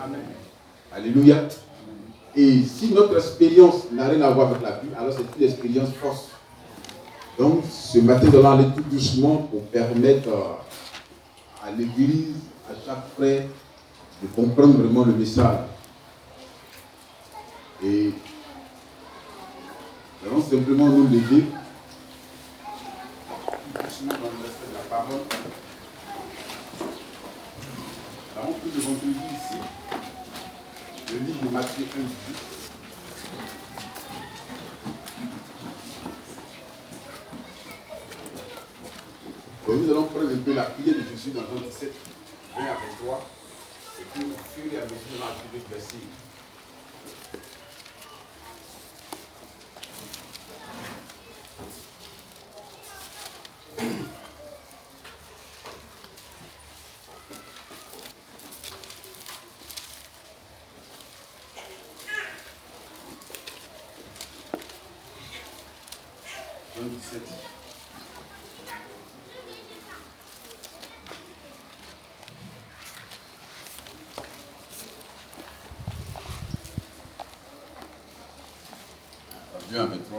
Amen. Alléluia. Et si notre expérience n'a rien à voir avec la Bible, alors c'est une expérience fausse. Donc, ce matin, nous allons aller tout doucement pour permettre à l'Église, à chaque frère, de comprendre vraiment le message. Et nous allons simplement nous lever. Doucement dans le respect de la parole. Nous avons pris le vendredi ici. Le livre de Matthieu 1, 10. Et nous allons prendre un peu la prière de Jésus dans Jean 17, 20 avec toi. Et puis au fur et à mesure, nous allons suivre le verset. Jean 17. Viens avec toi.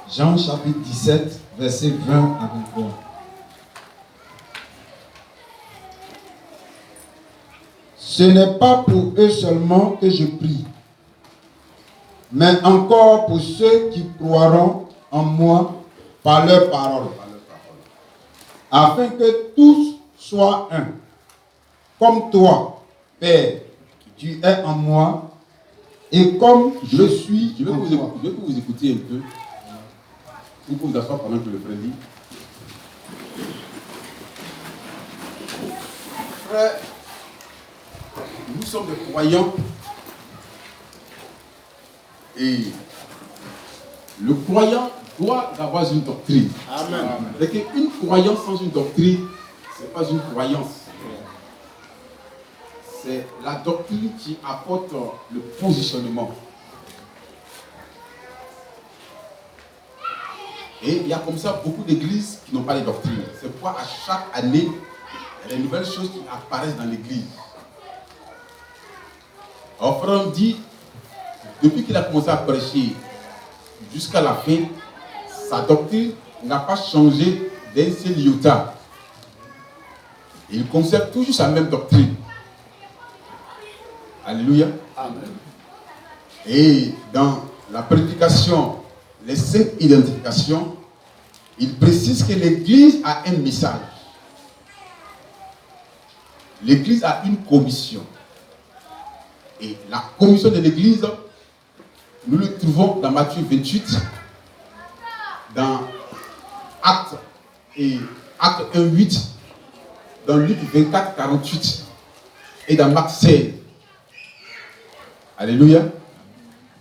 Jean chapitre 17, verset 20 à 23. Ce n'est pas pour eux seulement que je prie, mais encore pour ceux qui croiront en moi par leur parole, afin que tous soient un. Comme toi, Père, tu es en moi, et comme je suis Je veux en que toi. vous écoutiez un peu. Vous pouvez vous asseoir pendant que le frère lit. Frère, nous sommes des croyants. Et le croyant doit avoir une doctrine. Amen. Et qu'une croyance sans une doctrine, ce n'est pas une croyance. C'est la doctrine qui apporte le positionnement. Et il y a comme ça beaucoup d'églises qui n'ont pas de doctrine. C'est pourquoi à chaque année, il y a des nouvelles choses qui apparaissent dans l'église. Alors frère dit, depuis qu'il a commencé à prêcher jusqu'à la fin, sa doctrine n'a pas changé d'un seul iota. Il conserve toujours sa même doctrine. Alléluia. Amen. Et dans la prédication, les 5 identifications, il précise que l'Église a un message. L'Église a une commission. Et la commission de l'Église, nous le trouvons dans Matthieu 28, dans Acte 1, 8, dans Luc 24, 48 et dans Marc 16. Alléluia.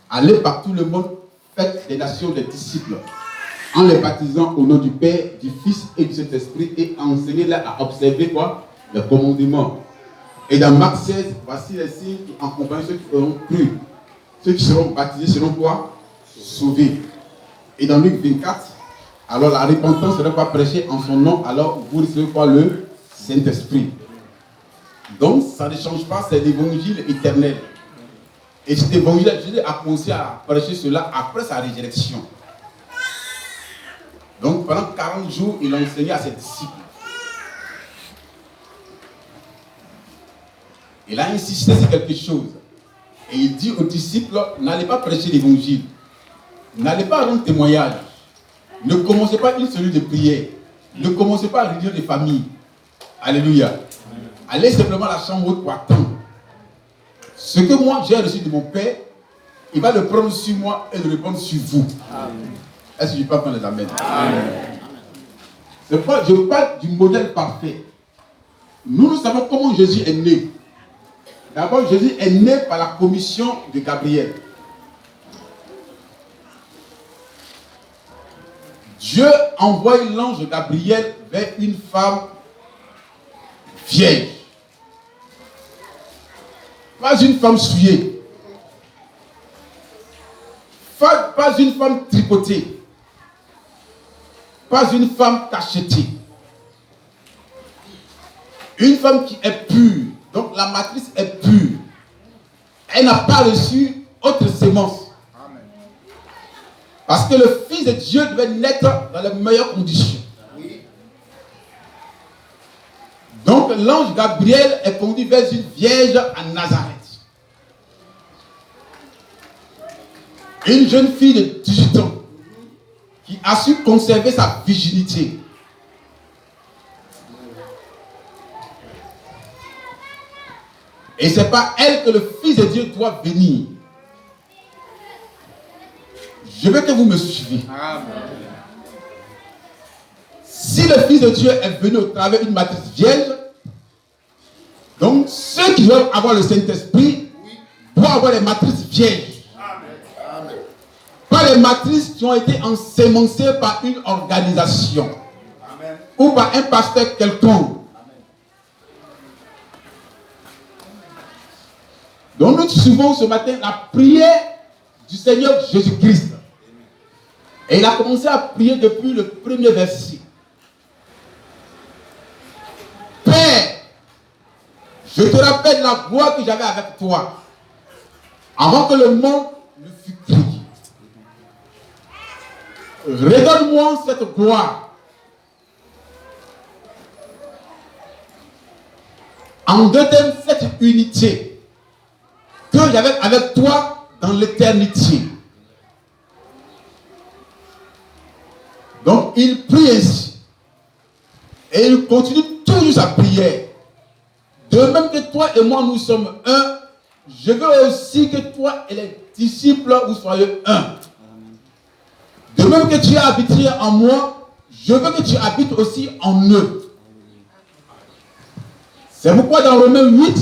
Allez par tout le monde, faites des nations des disciples, en les baptisant au nom du Père, du Fils et du Saint-Esprit, et enseignez-les à observer quoi? Les commandements. Et dans Marc 16, voici les signes qui accompagnent ceux qui auront cru. Ceux qui seront baptisés seront quoi? Sauvés. Et dans Luc 24, alors la repentance sera pas prêchée en son nom, alors vous recevez quoi? Le Saint-Esprit. Donc ça ne change pas, c'est l'évangile éternel. Et cet évangile, Jésus a commencé à prêcher cela après sa résurrection. Donc pendant 40 jours, il a enseigné à ses disciples. Il a insisté sur quelque chose. Et il dit aux disciples, n'allez pas prêcher l'évangile. N'allez pas rendre témoignage. Ne commencez pas une cellule de prière. Ne commencez pas à réunir des familles. Alléluia. Allez simplement à la chambre haute pour attendre. Ce que moi j'ai reçu de mon Père, il va le prendre sur moi et le répondre sur vous. Est-ce que je peux prendre les amens? C'est pas, je parle du modèle parfait. Nous savons comment Jésus est né. D'abord, Jésus est né par la commission de Gabriel. Dieu envoie l'ange Gabriel vers une femme vierge. Pas une femme souillée. Pas une femme tricotée. Pas une femme cachetée. Une femme qui est pure, donc la matrice est pure, elle n'a pas reçu autre sémence. Amen. Parce que le Fils de Dieu devait naître dans les meilleures conditions. Oui. Donc l'ange Gabriel est conduit vers une vierge à Nazareth. Une jeune fille de 18 ans qui a su conserver sa virginité. Et ce n'est pas elle que le Fils de Dieu doit venir. Je veux que vous me suiviez. Amen. Si le Fils de Dieu est venu au travers d'une matrice vierge, donc ceux qui doivent avoir le Saint-Esprit doivent avoir les matrices vierges. Amen. Pas les matrices qui ont été ensémencées par une organisation. Amen. Ou par un pasteur quelconque. Donc nous suivons ce matin la prière du Seigneur Jésus-Christ. Et il a commencé à prier depuis le premier verset. Père, je te rappelle la gloire que j'avais avec toi, avant que le monde ne fût créé. Redonne-moi cette gloire. En deux termes, cette unité que j'avais avec toi dans l'éternité. Donc il prie ainsi. Et il continue toujours sa prière. De même que toi et moi nous sommes un, je veux aussi que toi et les disciples vous soyez un. De même que tu as habité en moi, je veux que tu habites aussi en eux. C'est pourquoi dans Romains 8,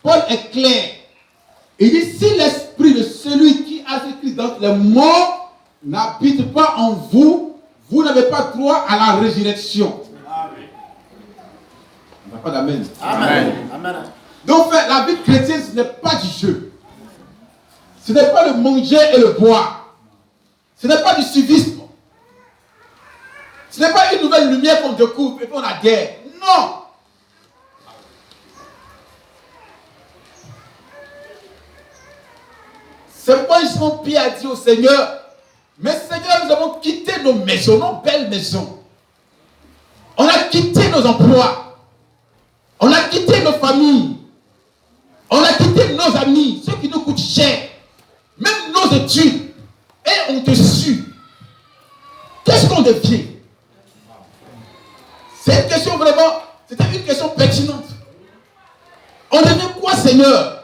Paul est clair. Il dit, si l'esprit de celui qui a fait Christ dans les morts n'habite pas en vous, vous n'avez pas droit à la résurrection. Amen. On n'a pas d'amen. Amen. Amen. Donc la vie chrétienne, ce n'est pas du jeu. Ce n'est pas le manger et le boire. Ce n'est pas du civisme. Ce n'est pas une nouvelle lumière qu'on découvre et qu'on a guerre. Non. C'est pourquoi Simon Pierre a dit au Seigneur, mais Seigneur, nous avons quitté nos maisons, nos belles maisons. On a quitté nos emplois. On a quitté nos familles. On a quitté nos amis, ceux qui nous coûtent cher. Même nos études. Et on te suit. Qu'est-ce qu'on devient? C'est une question vraiment, c'était une question pertinente. On devient quoi, Seigneur?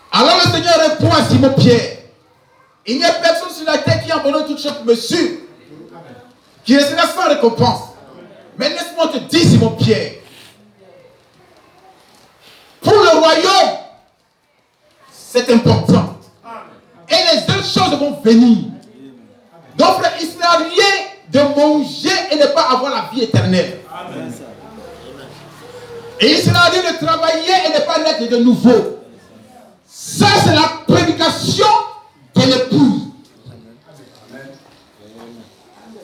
Alors le Seigneur répond à Simon Pierre, il n'y a personne sur la terre qui abandonne toute chose pour me suivre, qui restera sans récompense. Mais laisse-moi te dire, Simon Pierre, pour le royaume, c'est important. Et les autres choses vont venir. Donc frère, il ne sert à rien de manger et ne pas avoir la vie éternelle. Et il ne sert à rien de travailler et ne pas naître de nouveau. Ça, c'est la prédication de l'épouse.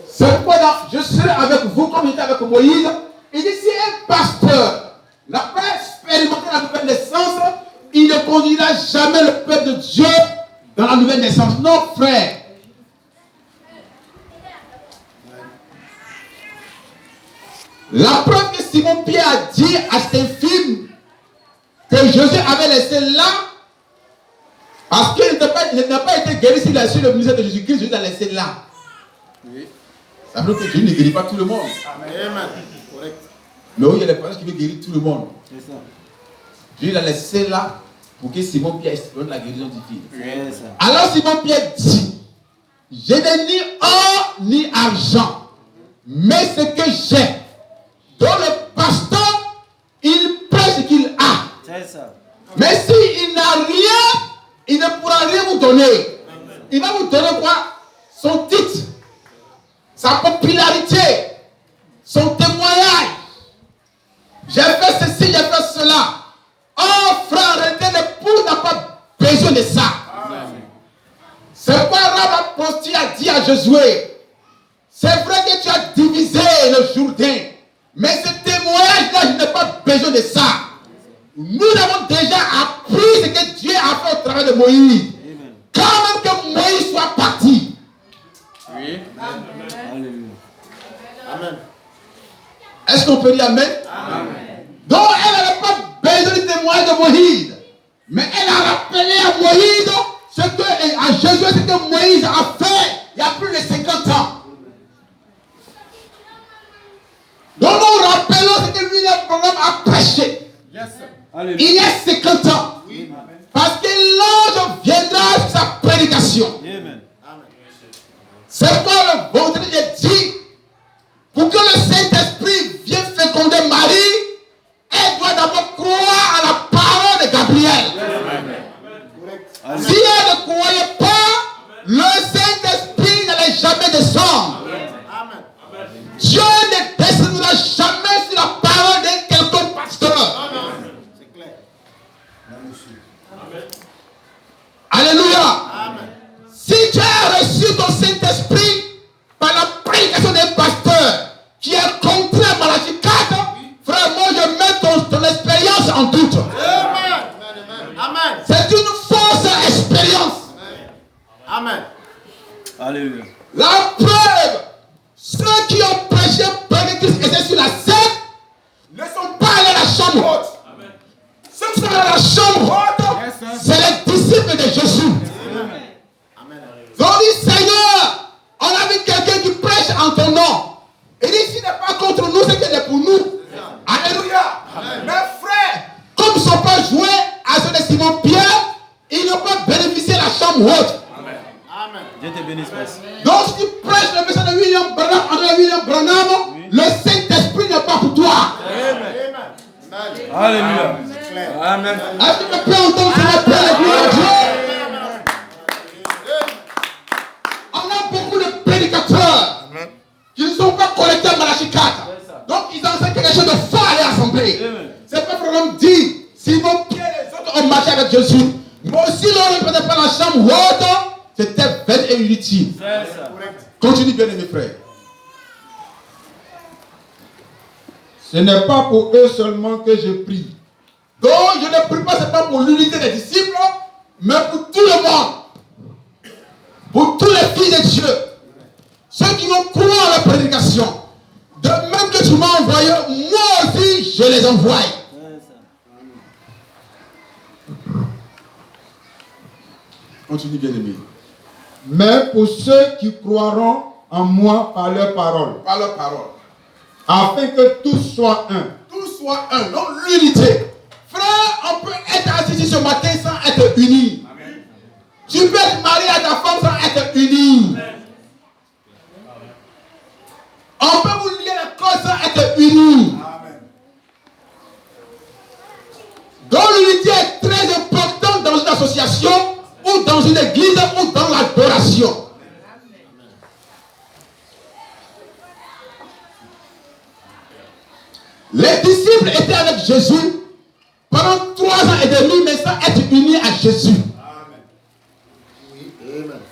C'est pourquoi je serai avec vous comme j'étais avec Moïse. Il dit, si un pasteur n'a pas expérimenté la nouvelle naissance, il ne conduira jamais le peuple de Dieu dans la nouvelle naissance. Non, frère. La preuve que Simon Pierre a dit à cet infime que Jésus avait laissé là, parce qu'il n'a pas été guéri s'il a su le ministère de Jésus-Christ, Jésus l'a laissé là. Oui. Ça veut dire que Jésus ne guérit pas tout le monde. Amen. Correct. Mais oui, il y a des personnes qui veulent guérir tout le monde. C'est ça. Jésus l'a laissé là pour que Simon Pierre expérimente la guérison divine. Oui, ça. Alors Simon Pierre dit, je n'ai ni or ni argent, mais ce que j'ai, dont le pasteur, il prête ce qu'il a. C'est ça. Mais s'il n'a rien, il ne pourra rien vous donner. Amen. Il va vous donner quoi? Son titre, sa popularité, son témoignage. J'ai fait ceci, j'ai fait cela. Oh frère, l'époux n'a pas besoin de ça. Amen. C'est pas Rab Aposti a dit à Josué, c'est vrai que tu as divisé le Jourdain, mais c'est de Moïse. Quand même que Moïse soit parti. Oui. Amen. Est-ce qu'on peut dire Amen? Amen. Donc elle n'avait pas besoin du témoignage de Moïse. Mais elle a rappelé à Moïse à Jésus ce que Moïse a fait il y a plus de 50 ans. Donc nous rappelons ce que William Branham a prêché. Yes. Il y a 50 ans. Oui. Parce que l'ange viendra sur sa prédication. Amen. C'est pourquoi le vendredi j'ai dit, pour que le Saint-Esprit vienne féconder Marie, elle doit d'abord croire à la parole de Gabriel. Amen. Si elle ne croyait pas, le Saint-Esprit n'allait jamais descendre. Amen. Dieu ne descendra jamais sur la parole de quelqu'un pasteur. C'est clair. Alléluia. Amen. Si tu as reçu ton Saint-Esprit par la prédication d'un pasteur qui est contraire à Malachie 4, frère, moi je mets ton expérience en doute. Amen. Amen. C'est une fausse expérience. Amen. Alléluia. La preuve, ceux qui ont prêché par que Christ était sur la scène ne sont pas allés à la chambre haute. Ceux qui sont allés à la chambre haute, c'est les disciples de Jésus. Ils ont dit, Seigneur, on a vu quelqu'un qui prêche en ton nom. Il dit, s'il n'est pas contre nous, c'est qu'il est pour nous. Alléluia. Mes frères, comme ils ne sont pas joués à ceux de Simon-Pierre, ils n'ont pas bénéficié de la chambre haute. Amen. Dieu te bénisse, merci. Donc, si tu prêches le message de William Branham, André William Branham, le Saint-Esprit n'est pas pour toi. Amen. Alléluia. Amen. Est-ce que tu peux entendre ce matin la gloire de Dieu? On a beaucoup de prédicateurs qui ne sont pas connectés à Malachie 4. Donc, ils enseignent quelque chose de fort à l'assemblée. C'est pas vraiment dit. Simon Pierre et les autres ont marché avec Jésus. Mais aussi, l'on ne prenait pas la chambre haute, c'était vain et inutile. Continue bien, mes frères. Ce n'est pas pour eux seulement que je prie. Donc, je ne prie pas seulement pour l'unité des disciples, mais pour tout le monde. Pour tous les fils de Dieu. Ceux qui vont croire à la prédication. De même que tu m'as envoyé, moi aussi, je les envoie. Continue, bien aimé. Mais pour ceux qui croiront en moi par leur parole. Par leur parole. Afin que tous soient un. Tous soient un. Donc, l'unité. Frère, on peut être assis ici ce matin sans être unis. Amen. Tu peux être marié à ta femme sans être unis. On peut vous lier la cause sans être unis. Amen. Donc, l'unité est très importante dans une association, ou dans une église, ou dans l'adoration. Les disciples étaient avec Jésus pendant 3 ans et demi, mais sans être unis à Jésus.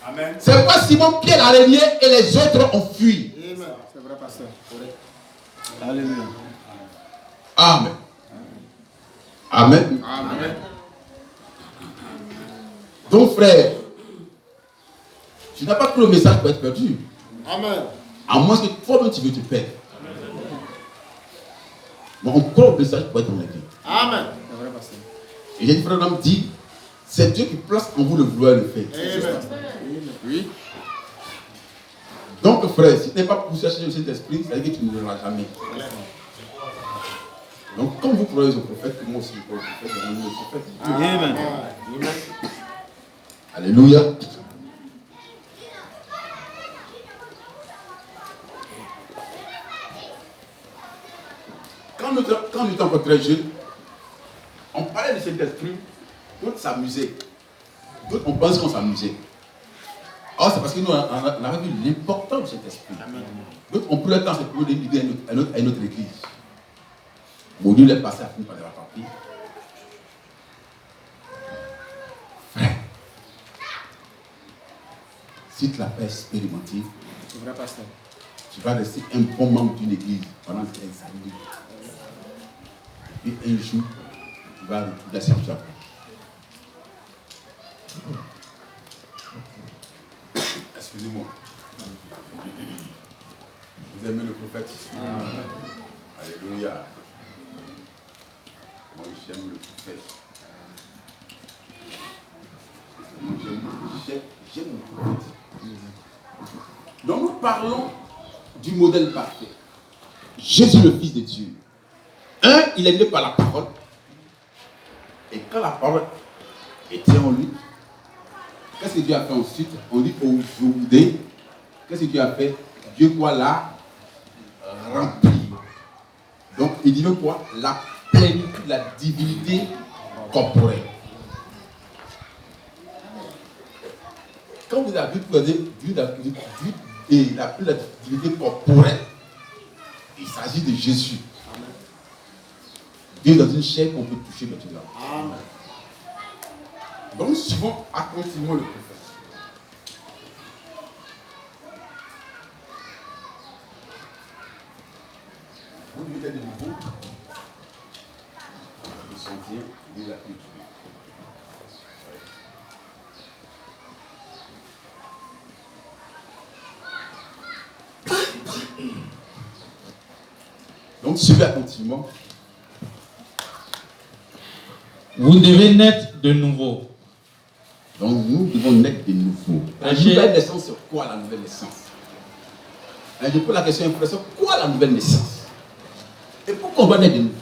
Amen. C'est pourquoi Simon Pierre a régné et les autres ont fui. Amen. C'est vrai, pasteur. Alléluia. Amen. Amen. Amen. Donc, frère, tu n'as pas pris le message pour être perdu. Amen. À moins que toi-même tu veux te perdre. Mais on prend le message pour être en église. Amen. C'est vrai, pasteur. Et j'ai une frère qui dit, c'est Dieu qui place en vous le vouloir le faire. Amen. Oui. Donc, frère, si tu n'es pas poussé à chercher le Saint-Esprit, ça veut dire que tu ne l'auras jamais. Donc, comme vous croyez au prophète, moi aussi je crois au prophète, je crois au prophète. Amen. Alléluia. Quand nous étions encore très jeunes, on parlait de cet esprit, d'autres s'amusaient. D'autres, on pense qu'on s'amusait. Or, c'est parce que nous, on a vu l'importance de cet esprit. D'autres, on pris le temps de l'idée à notre église. Mon Dieu l'est passé à finir par les rattraper. Frère, si tu l'as pas expérimenté, C'est vrai, pasteur. tu vas rester un bon membre d'une église pendant 15 années. Et un jour, tu vas la situation. Excusez-moi. Vous aimez le prophète? Alléluia. Moi j'aime le prophète. Moi j'aime le prophète. Donc nous parlons du modèle parfait. Jésus le Fils de Dieu. Il est né par la parole. Et quand la parole était en lui, qu'est-ce que Dieu a fait ensuite? On dit aujourd'hui, qu'est-ce que Dieu a fait? Dieu quoi l'a rempli. Donc il dit quoi? La plénitude de la divinité corporelle. Quand vous avez vu la divinité corporelle, il s'agit de Jésus. Dieu dans une chair qu'on peut toucher maintenant. Amen. Donc nous suivons attentivement le prophète. Vous lui êtes de nouveau. Vous sentez, il est plus. Donc suivez attentivement. Vous devez naître de nouveau. Donc nous devons naître de nouveau. La nouvelle naissance, c'est quoi la nouvelle naissance? Je pose la question impressionnante, quoi la nouvelle naissance? Et pourquoi on doit naître de nouveau?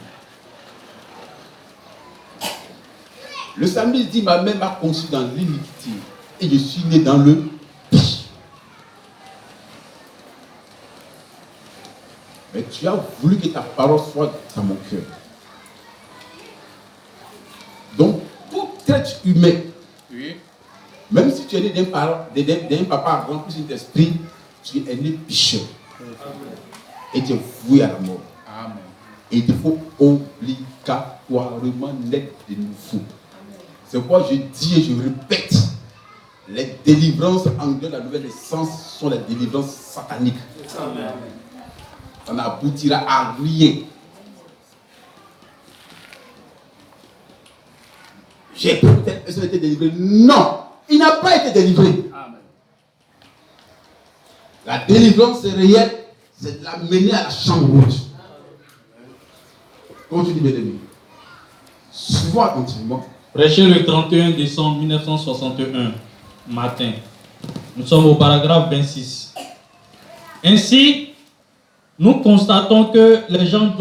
Le psalmiste dit, ma mère m'a conçu dans l'iniquité et je suis né dans le péché. Mais tu as voulu que ta parole soit dans mon cœur. Donc, tout être humain, oui, même si tu es né d'un papa rempli d'esprit, tu es né pécheur. Et tu es voué à la mort. Amen. Et il te faut obligatoirement naître de nouveau. C'est pourquoi je dis et je répète, les délivrances en dehors de la nouvelle naissance sont les délivrances sataniques. Amen. Ça n'aboutira à rien. J'ai peut-être été délivré. Non, il n'a pas été délivré. Amen. La délivrance réelle, c'est de l'amener à la chambre haute. Continue, mes amis. Suivons attentivement. Prêché le 31 décembre 1961, matin. Nous sommes au paragraphe 26. Ainsi, nous constatons que les gens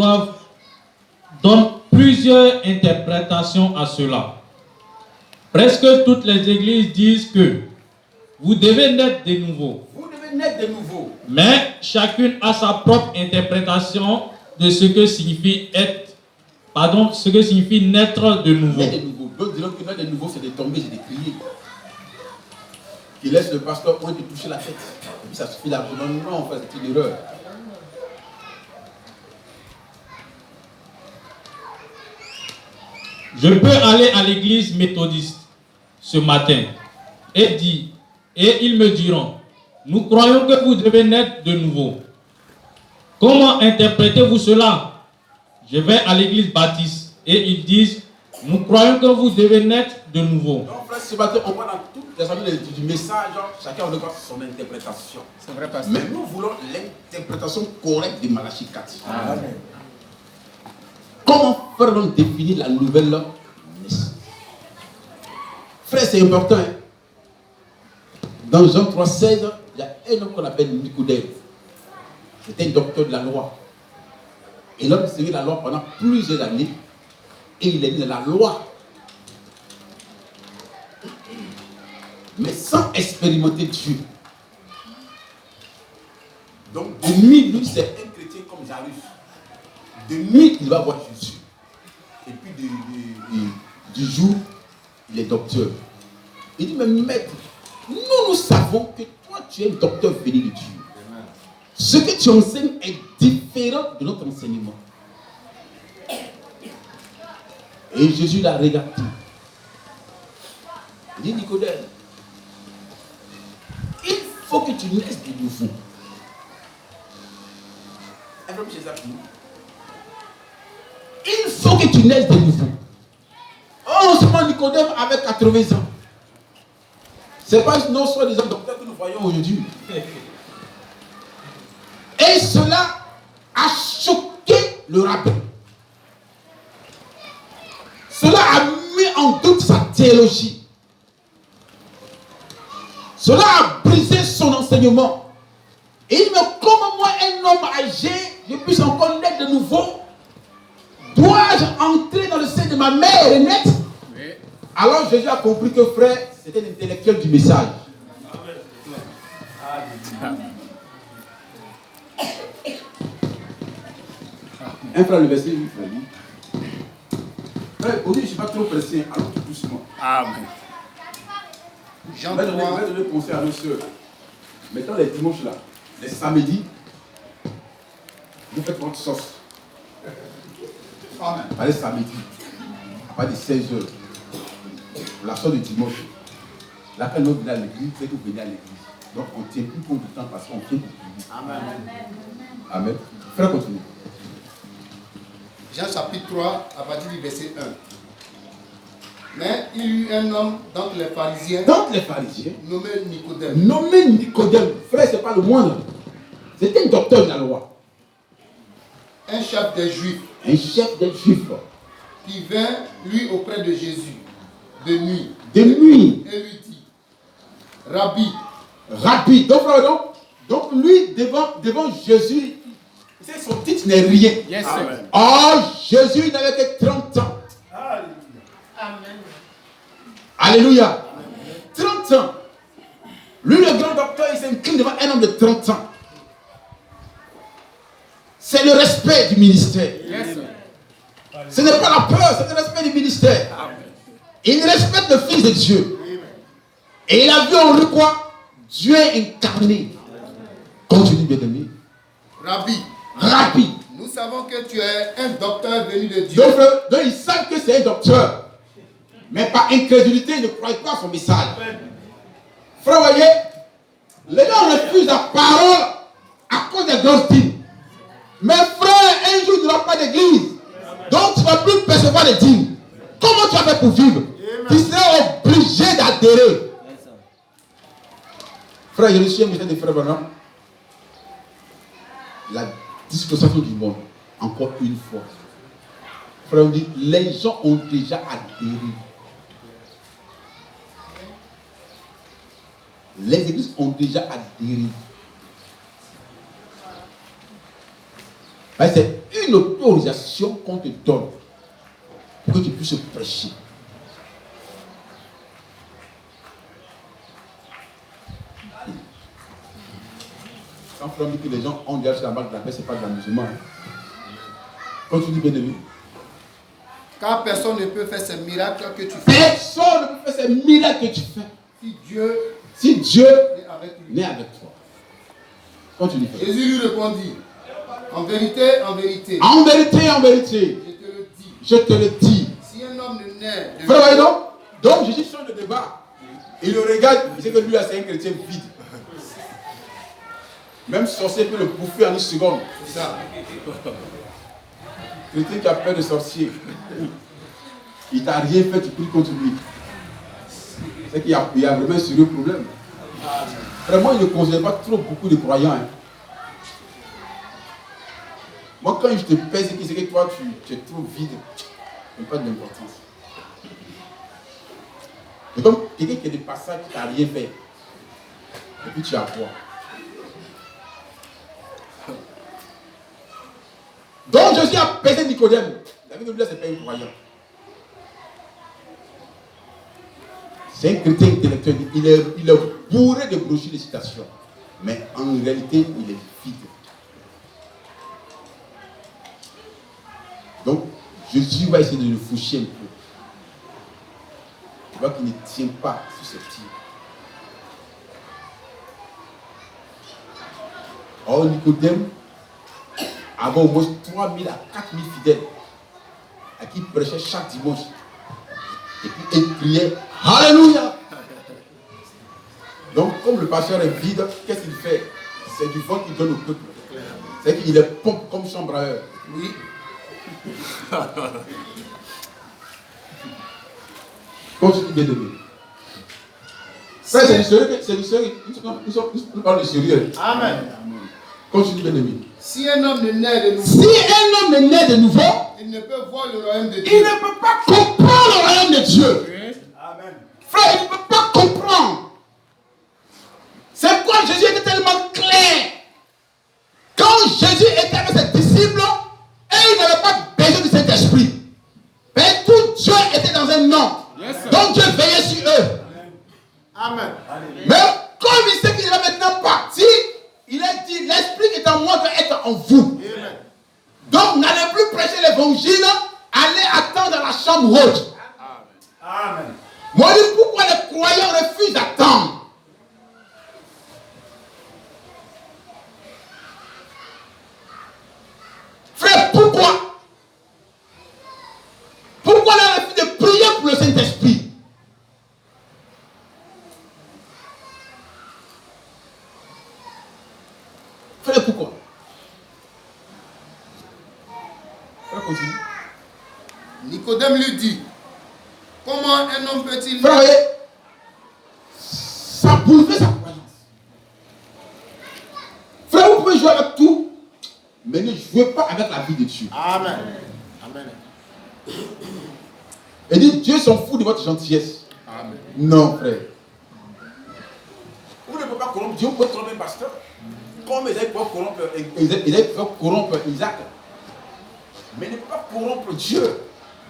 donnent plusieurs interprétations à cela. Presque toutes les églises disent que vous devez naître de nouveau. Vous devez naître de nouveau. Mais chacune a sa propre interprétation de ce que signifie ce que signifie naître de nouveau. Naître de nouveau. D'autres diront que naître de nouveau, c'est de tomber, c'est de crier. Qui laisse le pasteur point de toucher la tête. Et puis ça suffit largement. Non, en fait, c'est une erreur. Je peux aller à l'église méthodiste ce matin et ils me diront, nous croyons que vous devez naître de nouveau. Comment interprétez-vous cela? Je vais à l'église baptiste et ils disent, nous croyons que vous devez naître de nouveau. Donc, frère, ce matin, on va dans toutes les familles du message, chacun a son interprétation. C'est vrai, pasteur. Mais nous voulons l'interprétation correcte de Malachie 4. Amen. Comment faire donc définir la nouvelle naissance? Frère, c'est important. Hein? Dans Jean 3,16, il y a un homme qu'on appelle Nicodème. C'était un docteur de la loi. Et l'homme seguit la loi pendant plusieurs années. Et il est né dans la loi. Mais sans expérimenter Dieu. Donc, de nuit, lui, c'est un chrétien comme Jarus. De nuit, il va voir Jésus. Et puis, du jour, il est docteur. Il dit, mais maître, nous savons que toi, tu es un docteur venu de Dieu. Ce que tu enseignes est différent de notre enseignement. Et Jésus l'a regardé. Il dit, Nicodème, il faut que tu naisses de nouveau. Il faut que tu naisses de nouveau. Oh, seulement Nicodème avait 80 ans. Ce n'est pas nos soi-disant docteurs que nous voyons aujourd'hui. Et cela a choqué le rabbin. Cela a mis en doute sa théologie. Cela a brisé son enseignement. Et il me comment moi, un homme âgé, je puisse encore naître de nouveau? Dois-je entrer dans le sein de ma mère et naître? Oui. Alors Jésus a compris que frère, c'était l'intellectuel du message. Un frère, le verset 8, frère, dit. Frère, aujourd'hui, je ne suis pas trop pressé, alors tout doucement. Amen. Jean 3. Je vais donner conseil à nos soeurs. Maintenant, les dimanches là, les samedis, vous faites votre sauce. Amen. Pas les samedis, pas de 16h. La sauce de dimanche. Là, quand nous venons à l'église, c'est que vous venez à l'église. Donc, on ne tient plus compte du temps parce qu'on tient pour l'église. Amen. Amen. Frère, continue. Jean chapitre 3, à partir du verset 1. Mais il y eut un homme d'entre les pharisiens, nommé Nicodème. Nommé Nicodème. Frère, ce n'est pas le moindre. C'était un docteur de la loi. Un chef des Juifs. Un chef des Juifs. Qui vint, lui, auprès de Jésus, de nuit. De nuit. Et lui dit, Rabbi. Rabbi. Donc lui, devant Jésus, son titre n'est rien. Yes, oh, Jésus n'avait que 30 ans. Amen. Alléluia. 30 ans. Lui, le grand docteur, il s'incline devant un homme de 30 ans. C'est le respect du ministère. Yes, ce n'est pas la peur, c'est le respect du ministère. Il respecte le Fils de Dieu. Et il a vu en lui quoi? Dieu incarné. Continue, bien-aimé. Rabbi. Nous savons que tu es un docteur venu de Dieu. Donc ils savent que c'est un docteur. Mais par incrédulité, ils ne croient pas à son message. Frère, voyez, les gens refusent la parole à cause des grosses dîmes. Mais frère, un jour, il n'y aura pas d'église. Donc tu ne vas plus percevoir les dîmes. Comment tu vas faire pour vivre? Tu seras obligé d'adhérer. Frère, j'ai reçu un message de frère Branham. La dispensation du monde, encore une fois. Frère, on dit, les gens ont déjà adhéré. Les églises ont déjà adhéré. C'est une autorisation qu'on te donne pour que tu puisses prêcher. Quand on dit que les gens ont déjà la marque de la paix, ce n'est pas de l'amusement. Continue, bien aimé. Car personne ne peut faire ces miracles que tu fais. Personne ne peut faire ces miracles que tu fais. Si Dieu n'est avec toi. Continue. Jésus lui répondit. En vérité, en vérité. En vérité, en vérité. Je te le dis. Si un homme ne naît de frère, donc Jésus change de débat. Il le regarde, il sait que lui, c'est un chrétien vide. Même sorcier peut le bouffer en une seconde. C'est ça. Chrétien qui a peur de sorcier. Il t'a rien fait, tu pries contre lui. C'est qu'il y a vraiment un sérieux problème. Vraiment, il ne considère pas trop beaucoup de croyants. Hein. Moi, quand je te pèse, c'est que toi, tu es trop vide. Tu n'as pas d'importance. C'est comme quelqu'un qui a des passages qui t'a rien fait. Et puis tu as quoi? Donc Jésus a pesé Nicodème. La vie de lui, ce n'est pas un croyant. C'est un chrétien intellectuel. Il est bourré de brochures de citations. Mais en réalité, il est vide. Donc, Jésus va essayer de le foucher un peu. Tu vois qu'il ne tient pas susceptible. Or, Nicodème avait au moins 3000 à 4000 fidèles à qui il prêchait chaque dimanche. Et puis il criait Alléluia. Donc, comme le pasteur est vide, qu'est-ce qu'il fait? C'est du vent qu'il donne au peuple. C'est qu'il est pompe comme chambre à air. Oui. Continue bien aimé. Frère, c'est du sérieux. Nous parlons du sérieux. Amen. Continue, bien-aimé. Si un homme ne naît de Si nouveau, un homme est né de nouveau, il ne peut voir le royaume de il Dieu. ne peut pas comprendre le royaume de Dieu. Oui. Amen. Frère, il ne peut pas comprendre. C'est pourquoi Jésus était tellement clair. Quand Jésus était avec ses disciples, et il n'avait pas besoin du Saint-Esprit. Mais tout Dieu était dans un nom. Yes, sir. Donc Dieu veillait sur eux. Amen. Mais comme il sait qu'il va maintenant partir, il a dit, l'Esprit qui est en moi doit être en vous. Amen. Donc n'allez plus prêcher l'évangile, allez attendre dans la chambre haute. Amen. Moi, je dis pourquoi les croyants refusent d'attendre. Frère, pourquoi? Pourquoi on refuse de prier pour le Saint-Esprit? Frère, pourquoi? Frère, continue. Nicodème lui dit, comment un homme peut-il Frère, voyez, ça bouleverse sa croyance. Frère, vous pouvez jouer avec tout, mais ne jouez pas avec la vie de Dieu. Amen. Amen. Et dit, Dieu s'en fout de votre gentillesse. Amen. Non, frère. Vous ne pouvez pas corrompre Dieu, vous pouvez tromper un pasteur. Comme Isaac peut corrompre Isaac. Mais ne peut pas corrompre Dieu.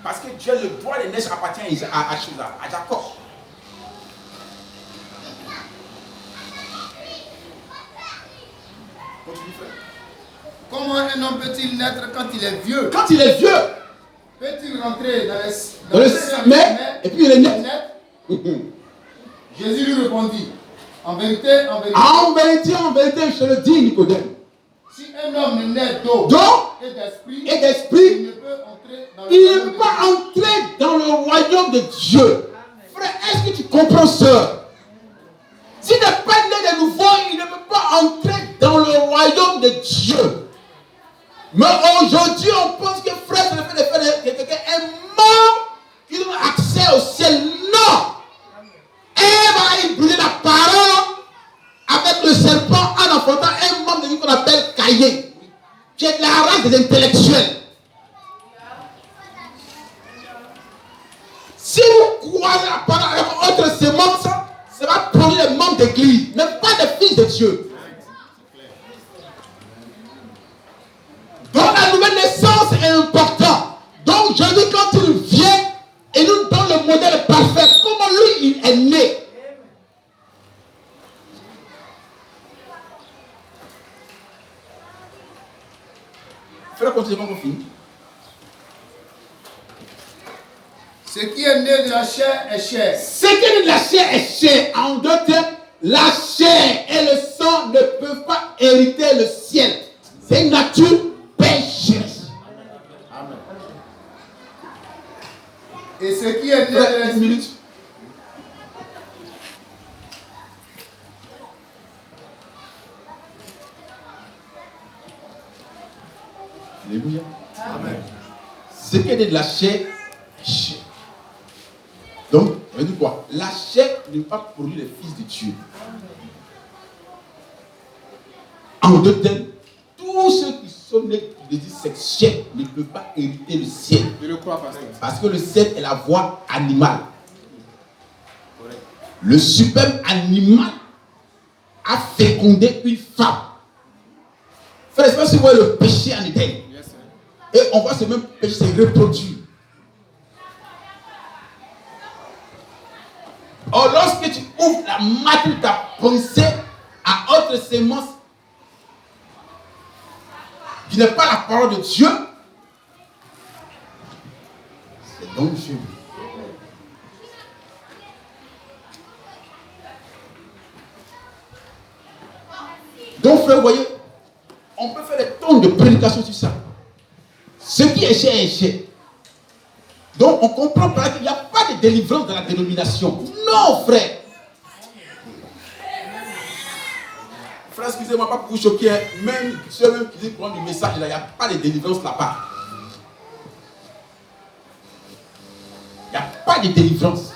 Parce que Dieu, le droit des naisses appartient à Jacob. Continue, frère. Comment un homme peut-il naître quand il est vieux? Quand il est vieux, Peut-il rentrer dans dans le sein mais, et puis il est net. Jésus lui répondit, en vérité, En vérité, je te le dis, Nicodème. si un homme ne naît d'eau Donc, et d'esprit, et d'esprit, il ne peut entrer dans le il ne royaume peut de pas Dieu. entrer dans le royaume de Dieu. Frère, est-ce que tu comprends ça? S'il n'est pas né de nouveau, il ne peut pas entrer dans le royaume de Dieu. Mais aujourd'hui, on pense que frère, c'est le fait de faire de quelqu'un un mort qui donne accès au ciel. Non! Elle va y brûler la parole avec le serpent en affrontant un membre de lui qu'on appelle Caïn, qui est de la race des intellectuels. Si vous croisez la parole avec autre sémence, ça va produire des membres d'église, mais pas des fils de Dieu. Donc la nouvelle naissance est importante. Donc Jésus, quand il vient et nous donne le modèle parfait, comment lui il est né. Frère, continuez quand on finit. Ce qui est né de la chair est chair. Ce qui est de la chair est chair. En deux termes, la chair et le sang ne peuvent pas hériter le ciel. C'est une nature pécheresse. Amen. Et ce qui est né de Frère, une l'esprit, minute. Alléluia. Amen. Ce qui est de la chair est chair. Donc, ça veut dire quoi? La chair ne peut pas produire les fils de Dieu. En deux termes, tous ceux qui sont nés du désir sexuel ne peuvent pas hériter le ciel. Je le crois, pasteur. Parce que le ciel est la voie animale. Le superbe animal a fécondé une femme. Frère, c'est pas si vous voyez le péché en Éden. Yes, sir. Et on voit ce même péché se reproduire. Or, lorsque tu ouvres la matrice de ta pensée à autre sémence qui n'est pas la parole de Dieu, c'est dangereux. Donc, frère, vous voyez, on peut faire des tonnes de prédications sur ça. Ce qui est cher est cher. Donc, on comprend par là qu'il n'y a pas de délivrance dans la dénomination. Non, frère. Frère, excusez-moi, pas pour vous choquer, hein. Même ceux qui disent prendre du message, il n'y a pas de délivrance là-bas. Il n'y a pas de délivrance.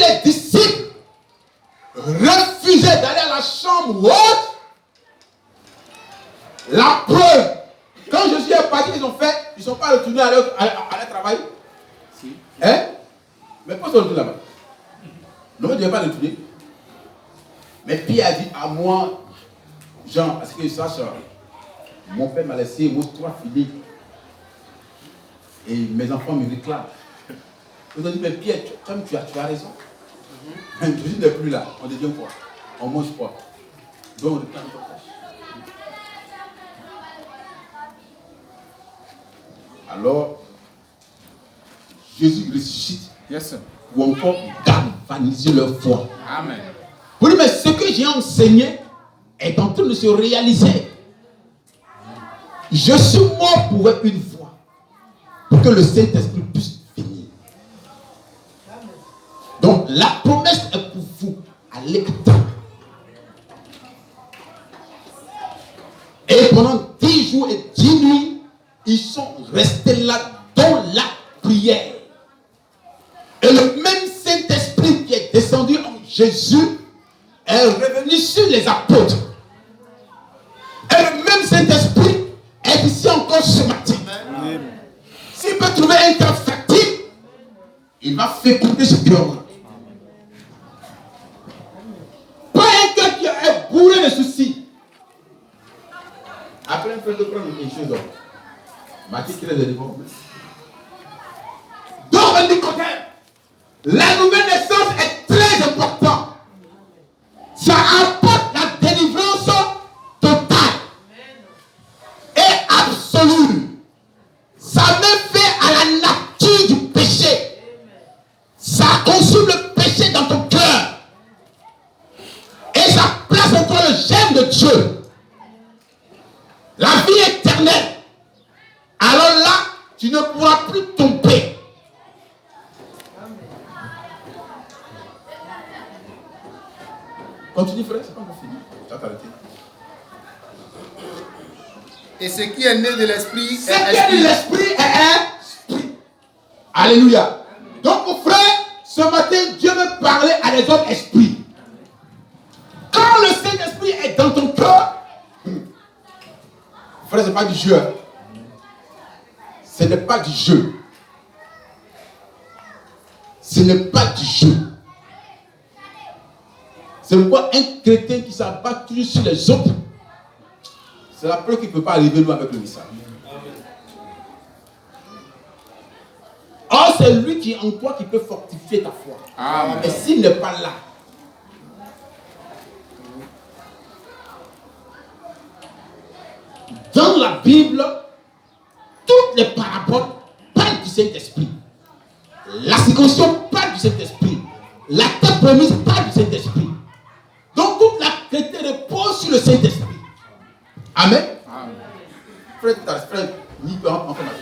les disciples refusaient d'aller à la chambre haute, la preuve, quand Jésus est parti, ils ont fait, ils ne sont pas retournés à leur travail. Si. Hein? Mais pourquoi ils sont retournés là-bas? Non, ils ne devaient pas retourner. Mais Pierre a dit à moi, Jean, parce que sache, mon père m'a laissé 3 filets. Et mes enfants me réclament. Ils ont dit, mais Pierre, tu as raison. Jésus n'est plus là. On devient quoi? On mange quoi? Donc on réclame notre tâche. Alors, Jésus ressuscite. Yes, sir. Ou encore galvaniser leur foi. Amen. Vous dites, mais ce que j'ai enseigné est en train de se réaliser. Je suis mort pour une fois, pour que le Saint-Esprit puisse venir. Donc la promesse est pour vous. Allez attendre. Et pendant 10 jours et 10 nuits, ils sont restés là dans la prière. Et le même Saint-Esprit qui est descendu en Jésus est revenu sur les apôtres. Et le même Saint-Esprit est ici encore ce matin. S'il peut trouver un cœur fertile, il va féconder ce cœur. Pas un cœur qui est bourré de soucis. Après un peu de prendre quelque chose d'autre. Matthieu 13 de nouveau. Donc, Nicodème, la nouvelle naissance est très importante. Ça apporte la délivrance totale et absolue. Ça met fin à la nature du péché. Ça consume le péché dans ton cœur. Et ça place en toi le germe de Dieu. La vie éternelle. Alors là, tu ne pourras plus tomber. Continue, frère, c'est pas encore fini. Tu vas t'arrêter. Et ce qui est né de l'esprit Ce qui est de l'esprit est esprit. Alléluia. Donc, mon frère, ce matin, Dieu veut parler à les autres esprits. Quand le Saint-Esprit est dans ton cœur, frère, ce n'est pas du jeu. Ce n'est pas du jeu. Ce n'est pas du jeu. C'est pourquoi un chrétien qui s'abat toujours sur les autres, c'est la preuve qu'il ne peut pas arriver loin avec le message. Or, c'est lui qui est en toi qui peut fortifier ta foi. Amen. Et s'il n'est pas là, dans la Bible, toutes les paraboles parlent du Saint-Esprit. La circoncision parle du Saint-Esprit. La terre promise parle du Saint-Esprit. Donc toute la chrétienne repose sur le Saint-Esprit. Amen. Amen. Frère, ni peut encore ma frère.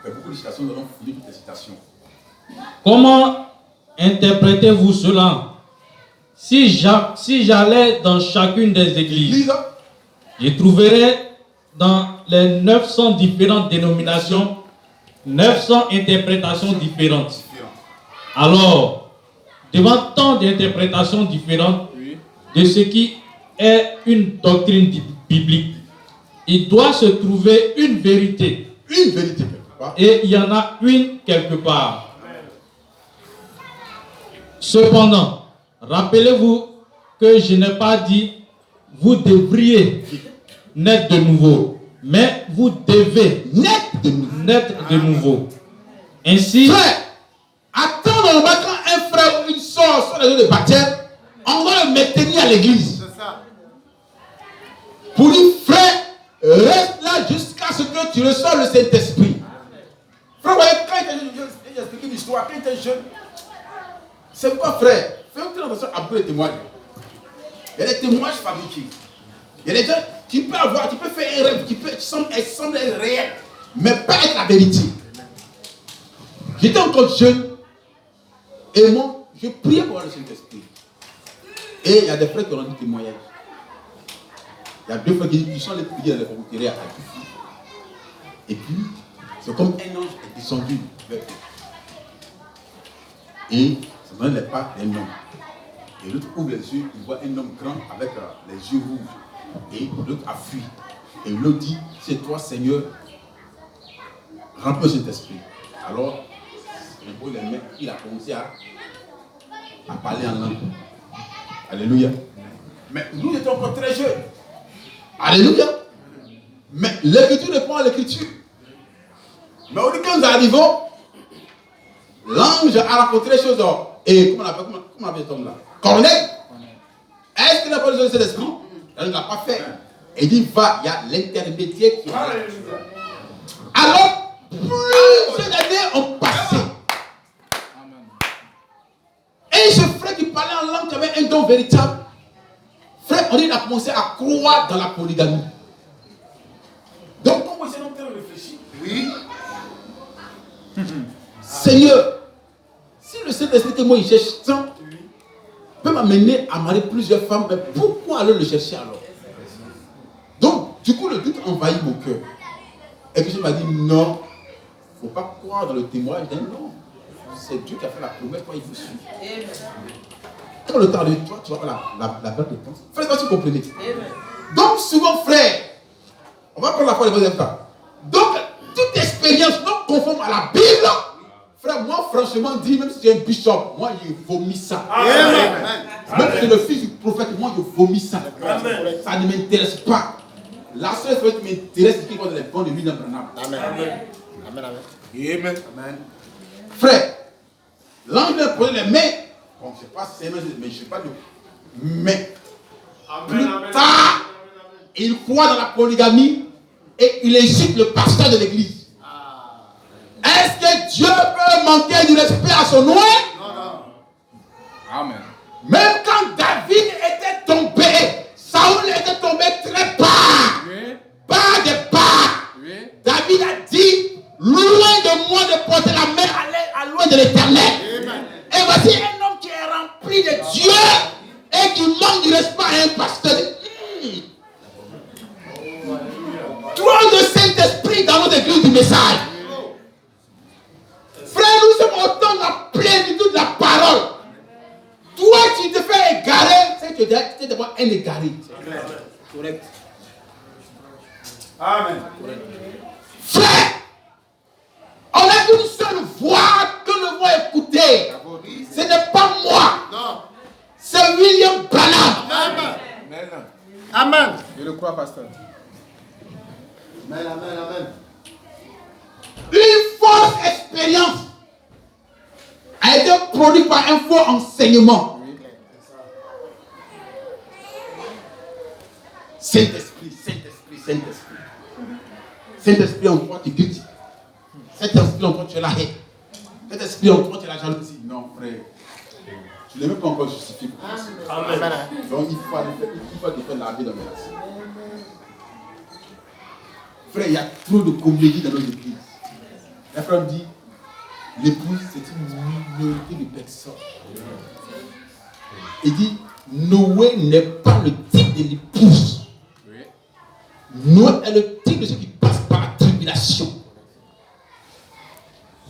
Il y a beaucoup de citations, nous allons finir toutes les citations. Comment interprétez-vous cela? Si j'allais dans chacune des églises, je trouverais dans les 900 différentes dénominations 900 interprétations différentes. Alors, devant tant d'interprétations différentes de ce qui est une doctrine biblique, il doit se trouver une vérité. Une vérité quelque part. Et il y en a une quelque part. Cependant, rappelez-vous que je n'ai pas dit vous devriez naître de nouveau, mais vous devez naître de nouveau. Ainsi, frère, attends normalement quand un frère ou une soeur sur les eaux de baptême, on doit le maintenir à l'église. C'est ça. Pour dire, frère, reste là jusqu'à ce que tu reçoives le Saint-Esprit. Frère, vous voyez, quand il a expliqué l'histoire, quand il était jeune, c'est quoi, frère? Fais une attention à beaucoup de témoignages. Il y a des témoignages fabriqués. Il y a des gens, tu peux faire un rêve qui semble être réel, mais pas être la vérité. J'étais encore jeune, et moi, je priais pour le Saint-Esprit. Et il y a des frères qui ont dit témoignage. Il y a 2 frères qui disent qu'ils sont les prières dans les commissariats à Dieu. Et puis, c'est comme un ange est descendu vers eux. Et ça donne les pas d'un homme. Et l'autre ouvre les yeux, il voit un homme grand avec les yeux rouges. Et l'autre a fui. Et l'autre dit, c'est toi Seigneur, remplis cet esprit. Alors, il pose les mains, il a commencé à parler en langue. Alléluia. Mais nous étions encore très jeunes. Alléluia. Mais l'écriture répond à l'écriture. Mais au lieu que nous arrivons, l'ange a raconté les choses. Et comment on appelle cet homme-là? Corneille. Est-ce qu'il n'a pas besoin de cet esprit? Il ne l'a pas fait. Et il dit, va, il y a l'intermédiaire qui est là. Alors, plusieurs années ont passé. Et ce frère qui parlait en langue, qui avait un don véritable, frère, on dit, il a commencé à croire dans la polygamie. Donc, quand moi, j'ai longtemps réfléchi, oui, Seigneur, si le Saint-Esprit que moi, il cherche tant, peut m'amener à marier plusieurs femmes, mais pourquoi aller le chercher alors? Donc, du coup, le doute envahit mon cœur. Et puis, je m'a dit, non, il ne faut pas croire dans le témoignage d'un homme. C'est Dieu qui a fait la promesse, toi, il faut suivre. Quand le temps arrive, toi, tu vas avoir la bonne réponse. Frère, toi, tu comprenez. Donc, souvent, frère, on va prendre la foi des bonnes temps. Donc, toute expérience non conforme à la Bible, frère, moi, franchement, dit, même si tu es un bishop, moi, je vomis ça. Amen. Même si c'est le fils du prophète, moi, je vomis ça. Amen. Ça ne m'intéresse pas. La seule chose qui m'intéresse, c'est qu'il va dans les bons de William Branham. Amen. Amen. Amen. Amen. Frère, l'ange vient poser les mains. Bon, je ne sais pas si c'est mais je ne sais pas. Mais plus tard, il croit dans la polygamie et il incite le pasteur de l'église. Est-ce que Dieu peut manquer du respect à son nom? Non. Amen. Même quand David était tombé, Saoul était tombé très bas. Oui. Bas de bas. Oui. David a dit, loin de moi de porter la main à loin de l'Éternel. Et voici un homme qui est rempli de Dieu et qui manque du respect à un pasteur. Trop de Saint-Esprit dans notre église du message. Frère, nous sommes autant de la plénitude de la parole. Toi, tu te fais égarer, c'est que tu es d'abord un égaré. Correct. Amen. Frère, on a qu'une seule voix que nous devons écouter. Ce n'est pas moi. Non. C'est William Branham. Amen. Amen. Je le crois, pasteur. Amen. Une fausse expérience a été produite par un faux enseignement. Saint-Esprit. Saint-Esprit en toi tu critiques. Saint-Esprit en toi tu es la haine. Saint-Esprit en toi tu es la jalousie. Non, frère. Tu n'es même pas encore justifié. Amen. Donc il faut te faire laver dans mes racines. Frère, il y a trop de comédie dans nos églises. La frère me dit, l'épouse, c'est une minorité de personnes. Il dit, Noé n'est pas le type de l'épouse. Noé est le type de ceux qui passent par la tribulation.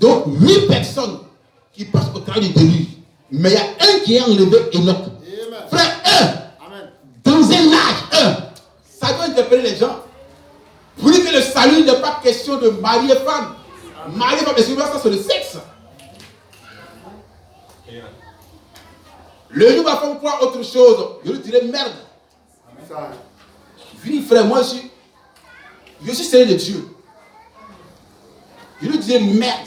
Donc, 8 personnes qui passent au travers du déluge. Mais il y a un qui est enlevé, Enoch. Frère, dans un âge, ça doit interpeller les gens. Pour dire que le salut n'est pas question de mari et femme. Mari et femme, ça c'est le sexe. Le jour où ma femme croit autre chose, je lui dirais merde. Je lui dis, frère, moi je suis Seigneur de Dieu. Je lui dirais merde.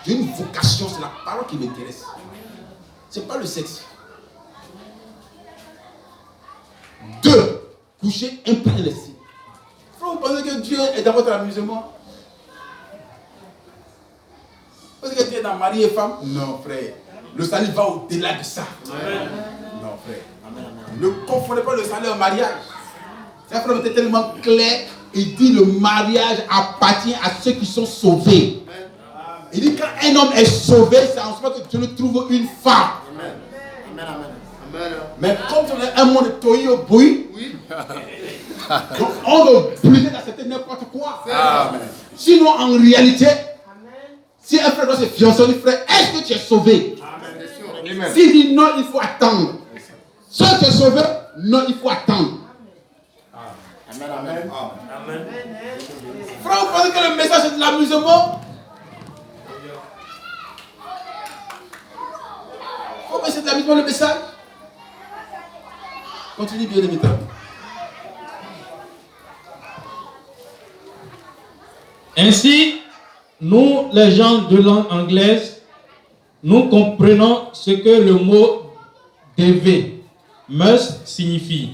J'ai une vocation, c'est la parole qui m'intéresse. Ce n'est pas le sexe. 2. Coucher un peu laissé. Vous pensez que Dieu est dans votre amusement? Vous pensez que Dieu est dans mari et femme? Non, frère. Le salut va au-delà de ça. Amen. Non, frère. Amen. Ne confondez pas le salut au mariage. C'est frère est tellement clair. Il dit le mariage appartient à ceux qui sont sauvés. Amen. Il dit quand un homme est sauvé, c'est en ce moment que Dieu lui trouve une femme. Amen. Amen. Mais comme on est un monde toyé au bruit, Oui. donc on doit brûler d'accepter n'importe quoi. Amen. Sinon, en réalité, si un frère doit se fiancer, il dit frère, est-ce que tu es sauvé? Amen. S'il dit non, il faut attendre. Si tu es sauvé, non, il faut attendre. Amen. Amen. Amen. Frère, vous pensez que le message c'est de l'amusement? Comment c'est de l'amusement le message? Continue bien les méthodes. Ainsi, nous, les gens de langue anglaise, nous comprenons ce que le mot devait, must signifie.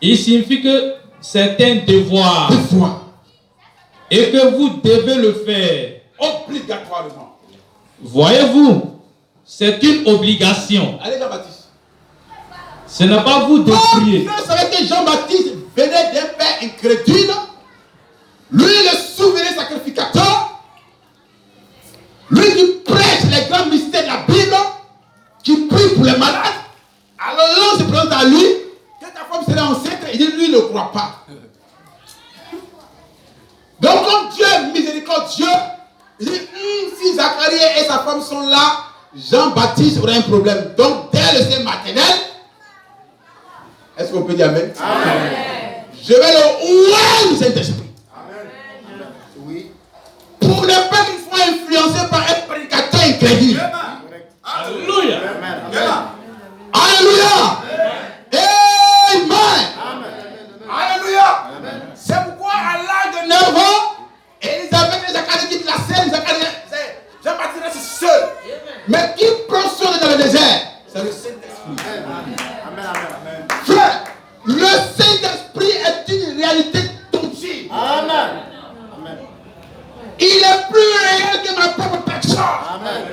Il signifie que c'est un devoir Des fois, et que vous devez le faire. obligatoirement. Voyez-vous, c'est une obligation. Allez, Jean-Baptiste. Ce n'est pas vous de prier. Vous savez que Jean-Baptiste venait d'un père incrédule. Lui, le souverain sacrificateur. Lui qui prêche les grands mystères de la Bible, qui prie pour les malades. Alors l'homme se présente à lui. Que ta femme serait enceinte, il dit lui, il ne croit pas. Donc, comme Dieu est miséricordieux, il dit si Zacharie et sa femme sont là, Jean-Baptiste aurait un problème. Donc, dès le sein maternel, est-ce qu'on peut dire Amen? Amen. Je vais le ouvrir du Saint-Esprit. Amen. Oui. Pour ne pas qu'ils soient influencés par un prédicateur incrédule. Alléluia. Amen. Alléluia. Amen. Amen. Alléluia. C'est pourquoi à l'âge de 9 ans, Élisabeth et Zacharie quittent la scène. Jean-Baptiste reste seul. Mais qui prend soin dans le désert? C'est le Saint-Esprit. Amen. Amen. Frère, le Saint-Esprit est une réalité tangible. Amen. Amen. Il est plus réel que ma propre personne. Amen.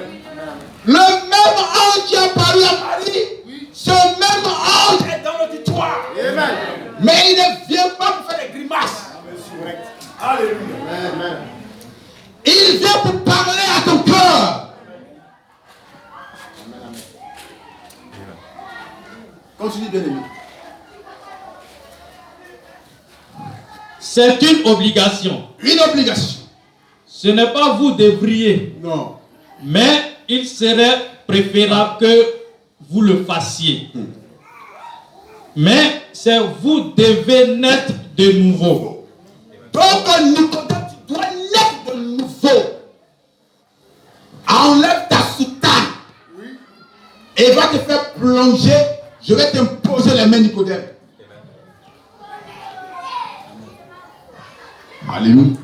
Le même ange qui a parlé à Marie, ce même ange est dans l'auditoire. Amen. Mais il ne vient pas pour faire des grimaces. Alléluia. Amen. Il vient pour parler à ton cœur. Continue bien aimé. C'est une obligation. Une obligation. Ce n'est pas vous devriez, Non. mais il serait préférable que vous le fassiez. Mais c'est vous devez naître de nouveau. Donc Nicodème, tu dois naître de nouveau. Enlève ta soutane. Et va te faire plonger. Je vais t'imposer les mains Nicodème. Alléluia.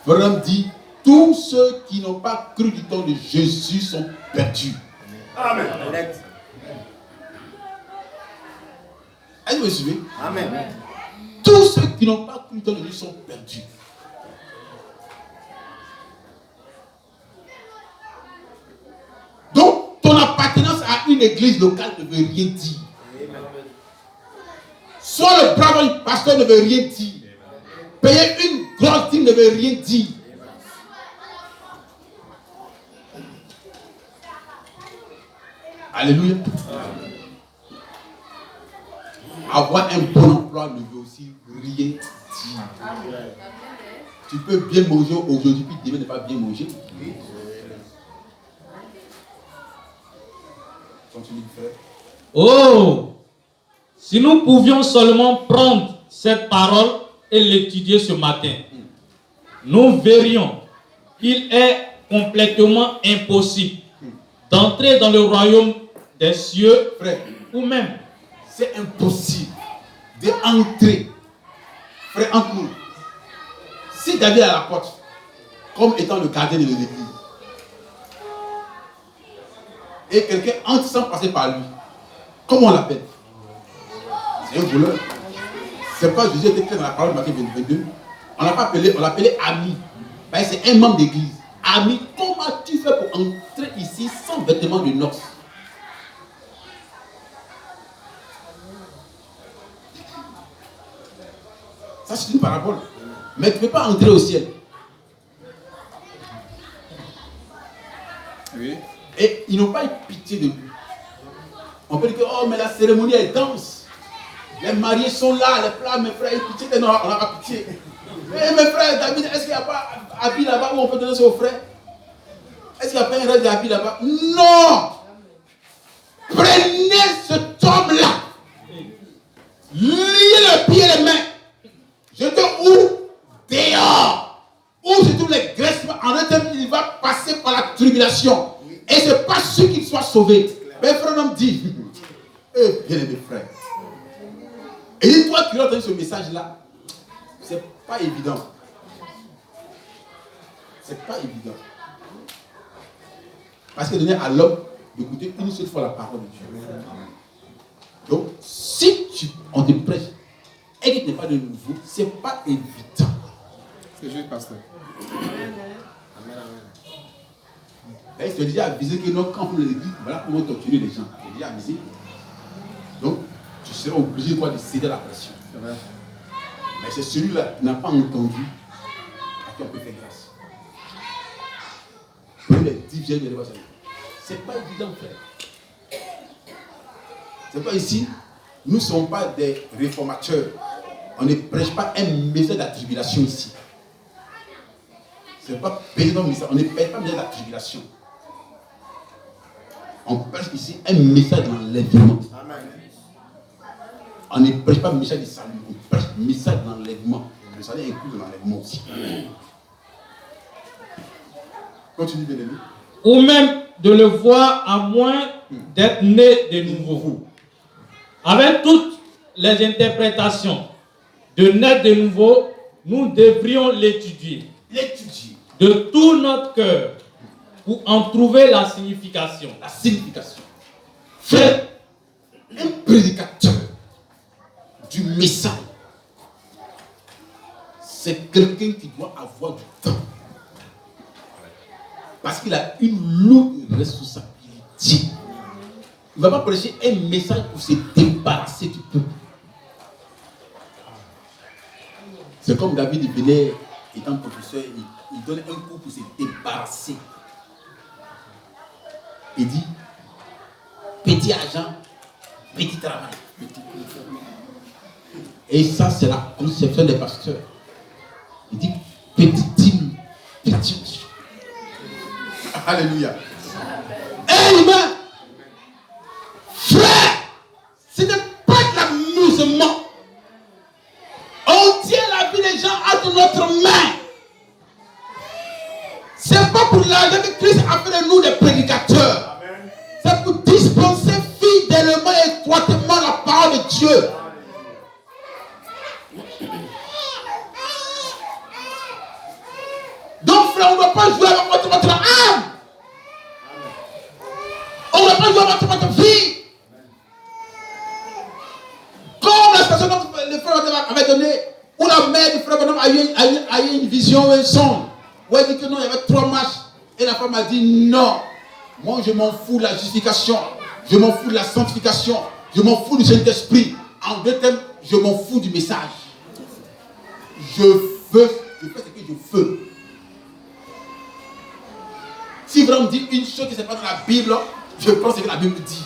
Frère dit, tous ceux qui n'ont pas cru du temps de Jésus sont perdus. Amen. Est-ce que vous me suivez? Amen. Tous ceux qui n'ont pas cru du temps de Jésus sont perdus. Donc, ton appartenance à une église locale ne veut rien dire. Soit le brave pasteur ne veut rien dire. Payer une grosse dîme ne veut rien dire. Alléluia. Avoir un bon emploi ne veut aussi rien dire. Tu peux bien manger aujourd'hui, puis demain ne pas bien manger. Continue, frère. Oh, si nous pouvions seulement prendre cette parole et l'étudier ce matin, nous verrions qu'il est complètement impossible d'entrer dans le royaume des cieux, Frère, ou même c'est impossible d'entrer. Frère, entre nous. Si David est à la porte, comme étant le gardien de l'église, et quelqu'un entre sans passer par lui, comment on l'appelle? C'est un voleur. C'est pas Jésus était clair dans la parole de Matthieu 22. On l'a pas appelé, on l'appelait ami. Ben, c'est un membre d'église. Ami, comment tu fais pour entrer ici sans vêtements de noces? Ça, c'est une parabole. Mais tu ne peux pas entrer au ciel. Oui. Et ils n'ont pas eu pitié de lui. On peut dire que, oh, mais la cérémonie est dense. Les mariés sont là, les plats, mes frères, pitié, non, on n'a pas pitié. Mais mes frères, David, est-ce qu'il n'y a pas un habit là-bas où on peut donner ça aux frères? Est-ce qu'il n'y a pas un reste d'habit là-bas? Non! Prenez cet homme-là, liez le pied et les mains, jetez où? Dehors, où se trouvent les graissements. En un temps, il va passer par la tribulation. Et ce n'est pas sûr qu'il soit sauvé. Mais frère homme dit, bien aimé frère, et dis toi qui as entendu ce message-là, c'est pas évident. C'est pas évident. Parce que donner à l'homme d'écouter une seule fois la parole de Dieu. Donc, si on te prêche et qu'il n'y a pas de nouveau, c'est pas évident. C'est juste, pasteur. Et c'est déjà avisé que non, quand on le dit, voilà comment torturer les gens. C'est déjà avisé. Donc, tu seras obligé de céder à la pression. C'est vrai. Mais c'est celui-là qui n'a pas entendu à qui on peut faire grâce. Pour les 10 vieilles de l'évangile. C'est pas évident, frère. C'est pas ici. Nous ne sommes pas des réformateurs. On ne prêche pas un message de la tribulation ici. C'est pas pédant message. On ne prêche pas un message de la tribulation. On prêche ici un message d'enlèvement. On ne prêche pas un message de salut. On prêche un message d'enlèvement. Le salut inclut l'enlèvement aussi. Continue, bien aimé. Ou même de le voir à moins d'être né de nouveau. Avec toutes les interprétations de naître de nouveau, nous devrions l'étudier. L'étudier. De tout notre cœur pour en trouver la signification. La signification. Frère, un prédicateur du message, c'est quelqu'un qui doit avoir du temps. Parce qu'il a une lourde responsabilité. Il ne va pas prêcher un message pour se débarrasser du peuple. C'est comme David venait, étant professeur, il donne un cours pour se débarrasser. Il dit, petit argent, petit travail. Et ça, c'est la conception des pasteurs. Il dit, petit dîme, petit monsieur. Alléluia. Amen. Frère, ce n'est pas de l'amusement. On tient la vie des gens entre notre main. C'est pas pour l'argent que Christ a fait de nous des prédicateurs. C'est pour dispenser fidèlement et étroitement la parole de Dieu. Donc frère, on ne doit pas jouer avec votre âme. On ne doit pas jouer avec votre vie. Comme la situation que le frère avait donnée, où la mère du frère a eu une vision ou un son, où elle dit que non, il y avait 3 matchs. Et la femme a dit non. Moi, je m'en fous de la justification. Je m'en fous de la sanctification. Je m'en fous du Saint-Esprit. En 2 thèmes, je m'en fous du message. Je fais ce que je veux. Si vraiment me dit une chose qui n'est pas dans la Bible, je prends ce que la Bible dit.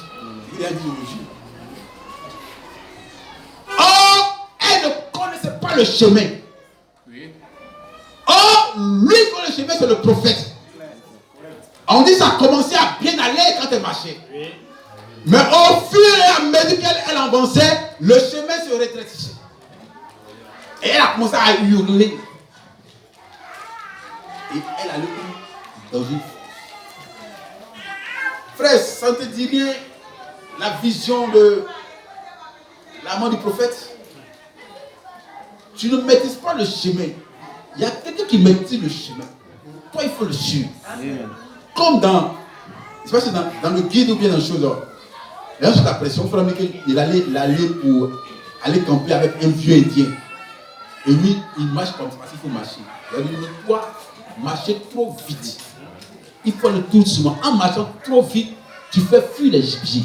Il a dit aujourd'hui. Or, elle ne connaissait pas le chemin. Oui. Or, lui qui connaît le chemin, c'est le prophète. On dit que ça a commencé à bien aller quand elle marchait. Oui. Mais au fur et à mesure qu'elle avançait, le chemin se rétrécissait. Et elle a commencé à hurler. Et elle allait dans une fosse. Frère, ça ne te dit rien la vision de l'amant du prophète? Tu ne maîtrises pas le chemin. Il y a quelqu'un qui maîtrise le chemin. Toi, il faut le suivre. Amen. Comme dans le guide ou bien dans le chose. Là, j'ai l'impression qu'il allait pour aller camper avec un vieux indien. Et lui, il marche comme ça parce qu'il faut marcher. Il a dit, mais toi, marcher trop vite. Il faut aller tout doucement. En marchant trop vite, tu fais fuir les gibiers.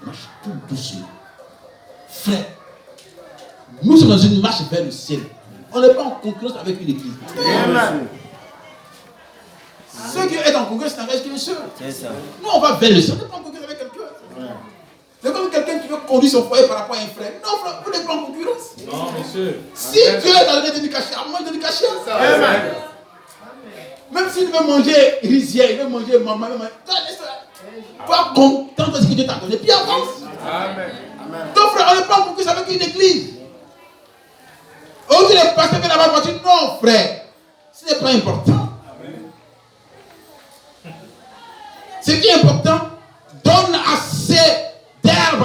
Marche tout doucement. Frère, nous sommes dans une marche vers le ciel. On n'est pas en concurrence avec une église. Amen. Ceux qui sont en concurrence, c'est avec une seule. Nous, on va vers le ciel. On n'est pas en concurrence avec quelqu'un. veut conduire son foyer par rapport à un frère. Non, frère, vous n'êtes pas en concurrence. Non, monsieur. Si Dieu est dans le nez de cacher, à moi de cacher. Amen. Même s'il veut manger rizière, il veut manger maman, toi, content de ce que Dieu t'a donné. Puis avance. Amen. Donc, frère, on n'est pas en concurrence avec une église. Aujourd'hui, les pasteurs viennent là-bas pour dire non, frère, ce n'est pas important. Ce qui est important, donne assez d'herbe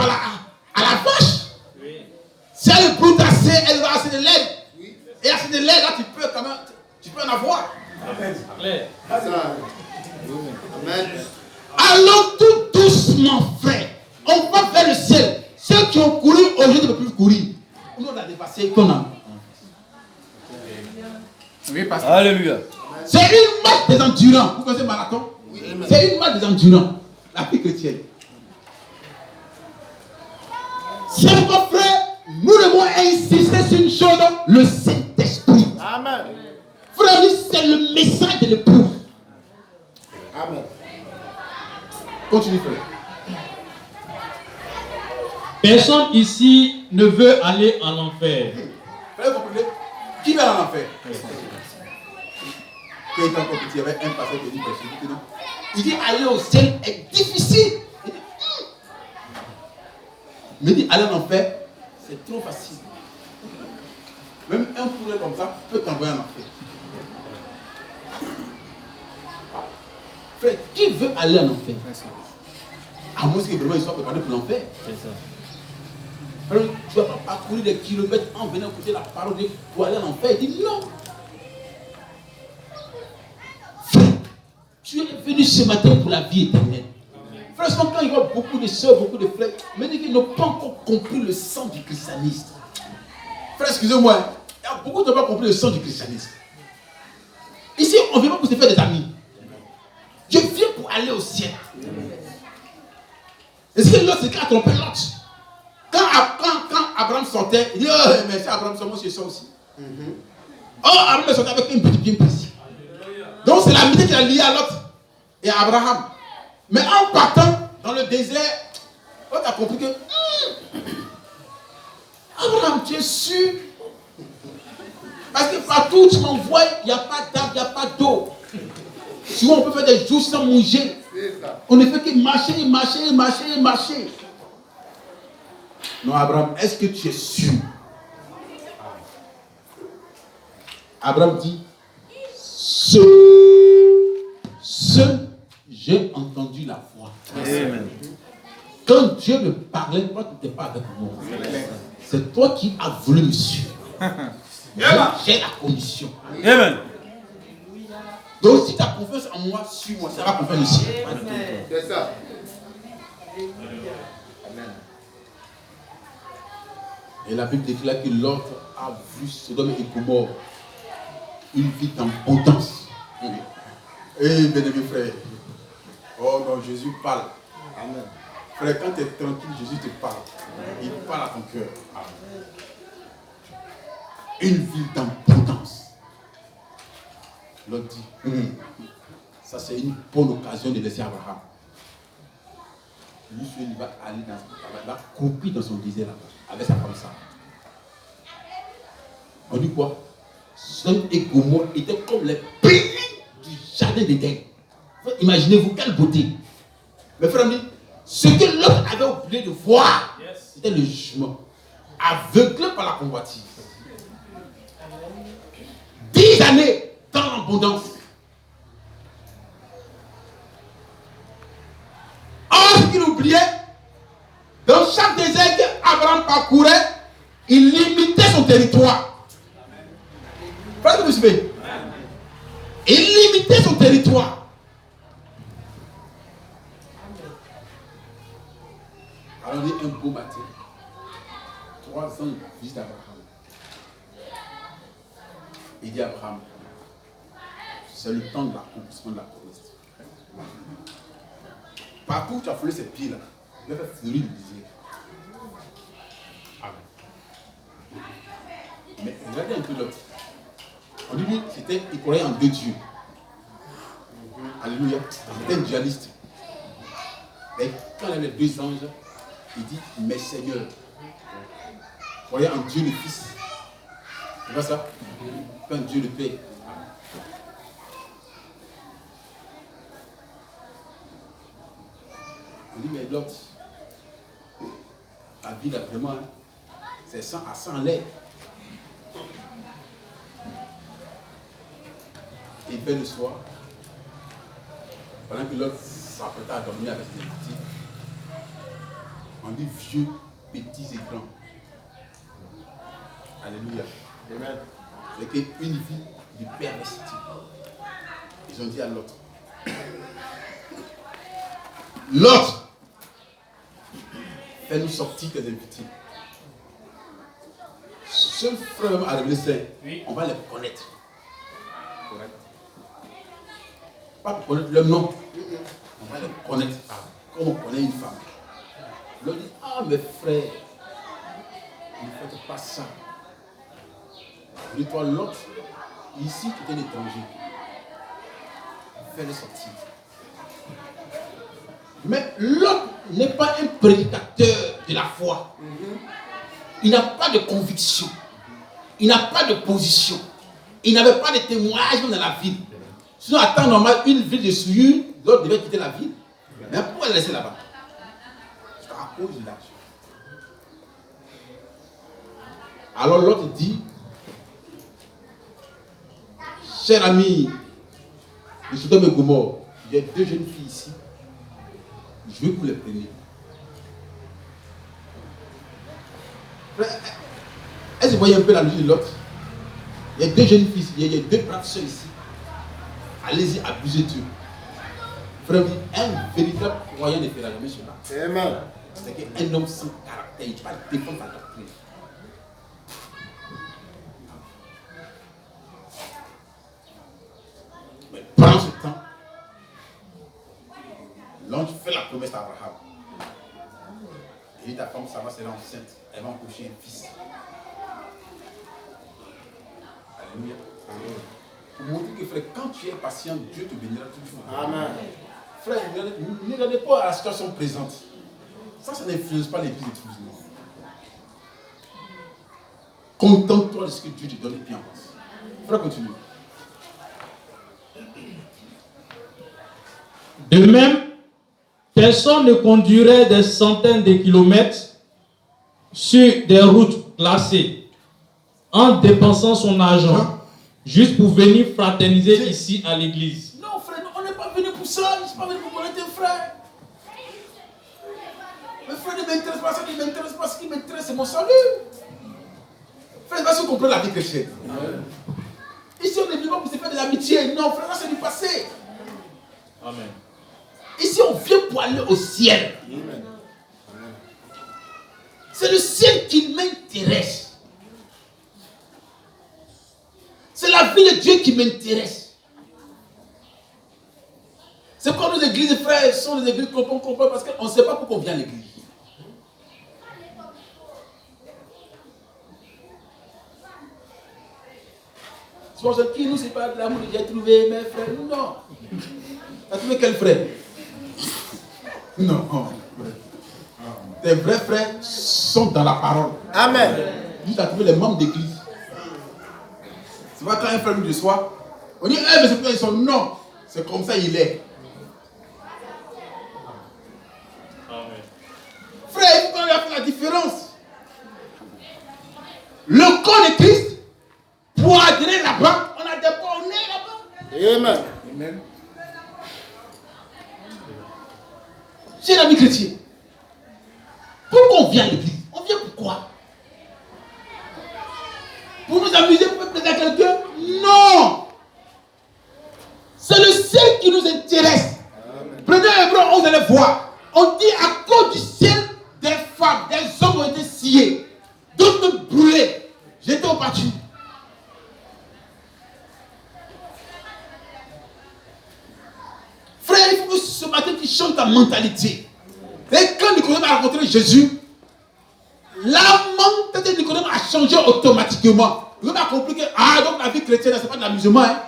à la vache. Oui. Si elle broute assez, elle va assez de lait. Et assez de lait, là, tu peux quand même, tu peux en avoir. Amen. Claire. Amen. Allons tout doucement, frère. On va vers le ciel. Ceux qui ont couru aujourd'hui ne peuvent plus courir. Nous, on a dépassé qu'on a. Oui, pasteur. Alléluia. C'est une marche des endurants. Vous connaissez marathon? Oui, amen. C'est une marche des endurants. La vie chrétienne. C'est mon frère, nous devons insister sur une chose, le Saint-Esprit. Amen. Frère, c'est le message de l'époux. Amen. Continue, frère. Personne ici ne veut aller en enfer. Frère, vous comprenez? Qui va en enfer? Quand il était encore petit, il y avait un pasteur qui dit, non. Il dit, aller au ciel est difficile. Il dit, mais il dit, aller en enfer, c'est trop facile. Même un poulet comme ça peut t'envoyer en enfer. Frère, qui veut aller en enfer? À moins que vraiment il soit préparé pour l'enfer. C'est ça. Alors, tu ne vas pas parcourir des kilomètres en venant écouter la parole de Dieu pour aller en enfer. Il dit non. Frère, tu es venu ce matin pour la vie éternelle. Frère, quand il voit beaucoup de soeurs, beaucoup de frères, mais ils n'ont pas encore compris le sens du christianisme. Frère, excusez-moi, il y a beaucoup qui n'ont pas compris le sens du christianisme. Ici, on ne vient pas pour se faire des amis. Je viens pour aller au ciel. Et ce que l'autre, c'est qu'il a trompé l'autre. Quand Abraham sortait, il dit, oh, mais c'est Abraham, moi je sors aussi. Oh, Abraham sortait avec un petit bien précis. Donc c'est l'amitié qui a lié à l'autre et à Abraham. Mais en partant dans le désert, on a compris que Abraham, tu es sûr? Parce que partout où tu m'envoies, il n'y a pas d'arbre, il n'y a pas d'eau. Souvent on peut faire des jours sans manger. On ne fait que marcher. Non, Abraham, est-ce que tu es sûr? Abraham dit, j'ai entendu la voix. Amen. Quand Dieu me parlait, toi tu n'étais pas avec moi. C'est toi qui as voulu me suivre. J'ai la commission. Amen. Donc si tu as confiance en moi, suis-moi, ça va confiance aussi. C'est ça. Et la Bible déclare que l'autre a vu Sodome et Gomorrhe, une vie en potence. Eh bien aimé frère, oh non, Jésus parle. Amen. Frère, quand tu es tranquille, Jésus te parle. Il parle à ton cœur. Amen. Une vie en potence. L'autre dit, ça c'est une bonne occasion de laisser Abraham. Lui, il va aller dans, va croupir dans son désert là-bas, avec sa femme Sarah. On dit quoi? Sodome et Gomorrhe étaient comme les pays du jardin d'Éden. Imaginez-vous quelle beauté. Mais frère, ce que l'autre avait oublié de voir, c'était le jugement. Aveuglé par la convoitise. 10 années dans l'abondance. Or, ce qu'il oubliait, dans chaque désert qu'Abraham parcourait, il limitait son territoire. Frère, vous suivez? Il limitait son territoire. Alors, il y a un beau matin, 3 ans juste Abraham. Il dit à Abraham, c'est le temps de l'accomplissement de la promesse. Partout où tu as foulé ses pieds là, il va faire fleurir le désir. Amen. Mais regardez un peu l'autre. On dit lui, il croyait en 2 dieux. Alléluia. C'était un dualiste. Et quand il y avait 2 anges, Il dit, mais Seigneur, croyez en Dieu le Fils. C'est pas ça? En Dieu le Père. Il dit, mais l'autre, la vie là vraiment, c'est 100 à 100 l'air. Et il fait le soir, pendant que l'autre s'apprêtait à dormir avec ses petits, on dit vieux, petits et grands. Alléluia. Amen. C'est qu'une vie de perversité. Ils ont dit à l'autre. L'autre, fais-nous sortir tes invités. Seul frère à révéler c'est, on va les connaître. Correct. Pas pour connaître leur nom. On va les connaître. Comme on connaît une femme. L'autre dit, ah mes frères, ne faites pas ça. Et toi l'autre, ici tu es un étranger. Fais-le sortir. Mais l'autre n'est pas un prédicateur de la foi. Il n'a pas de conviction. Il n'a pas de position. Il n'avait pas de témoignage dans la ville. Sinon, à temps normal, une ville de souillure, l'autre devait quitter la ville. Mais pourquoi le laisser là-bas? C'est à cause de l'argent. Alors l'autre dit, cher ami, de Sodome et Gomorrhe, j'ai 2 jeunes filles ici. Je veux que vous les preniez. Est-ce que vous voyez un peu la logique de l'autre? Il y a 2 jeunes filles ici, il y a 2 braves soeurs ici. Allez-y, abusez d'eux. Frère, un véritable croyant ne fera jamais cela. Amen. C'est qu'un homme sans caractère, il ne peut pas défendre sa doctrine. Mais prends ce temps. L'ange fait la promesse à Abraham. Et ta femme, ça va, sera enceinte. Elle va accoucher un fils. Alléluia. Pour montrer que frère, quand tu es patient, Dieu te bénira toujours. Amen. Frère, ne regardez pas à la situation présente. Ça n'influence pas l'église de tous les jours. Contente-toi de ce que Dieu te donne et puis avance. Frère, continue. De même, personne ne conduirait des centaines de kilomètres sur des routes classées en dépensant son argent juste pour venir fraterniser ici à l'église. Non, frère, on n'est pas venu pour ça. Je ne suis pas venu pour connaître un frère. Le frère ne m'intéresse pas, ça ne m'intéresse pas. Ce qui m'intéresse, c'est mon salut. Frère, vas-y, comprendre la vie chrétienne. Ici, on est venu pour se faire de l'amitié. Non, frère, là, c'est du passé. Amen. Ici, on vient pour aller au ciel. Amen. C'est le ciel qui m'intéresse. C'est la vie de Dieu qui m'intéresse. C'est pourquoi nos églises, frères, sont des églises qu'on comprend parce qu'on ne sait pas pourquoi on vient à l'église. C'est pour ça que nous, c'est pas de l'amour que j'ai trouvé, mes frères. Non. Tu as trouvé quel frère? Non. Tes vrais frères sont dans la parole. Amen. Tu as trouvé les membres d'église. C'est pas quand un frère nous reçoit, on dit, eh, mais c'est pas ils sont. Non. C'est comme ça il est. Amen. Frère, il faut qu'on ait fait la différence. Le corps de Christ, pour adhérer là-bas, on a d'abord on est là-bas. Amen. Amen. C'est l'ami chrétien. Pourquoi on vient à l'église? On vient pourquoi? Pour nous amuser, pour faire plaisir à quelqu'un? Non! C'est le ciel qui nous intéresse. Amen. Prenez un Hébreu, vous allez voir. On dit à cause du ciel, des femmes, des hommes ont été sciés, d'autres brûlés. J'étais au pâture. Frère, il faut que ce matin tu chantes ta mentalité. Et quand Nicodème a rencontré Jésus, la mentalité de Nicodème a changé automatiquement. Il a compris que donc la vie chrétienne, ce n'est pas de l'amusement. Hein.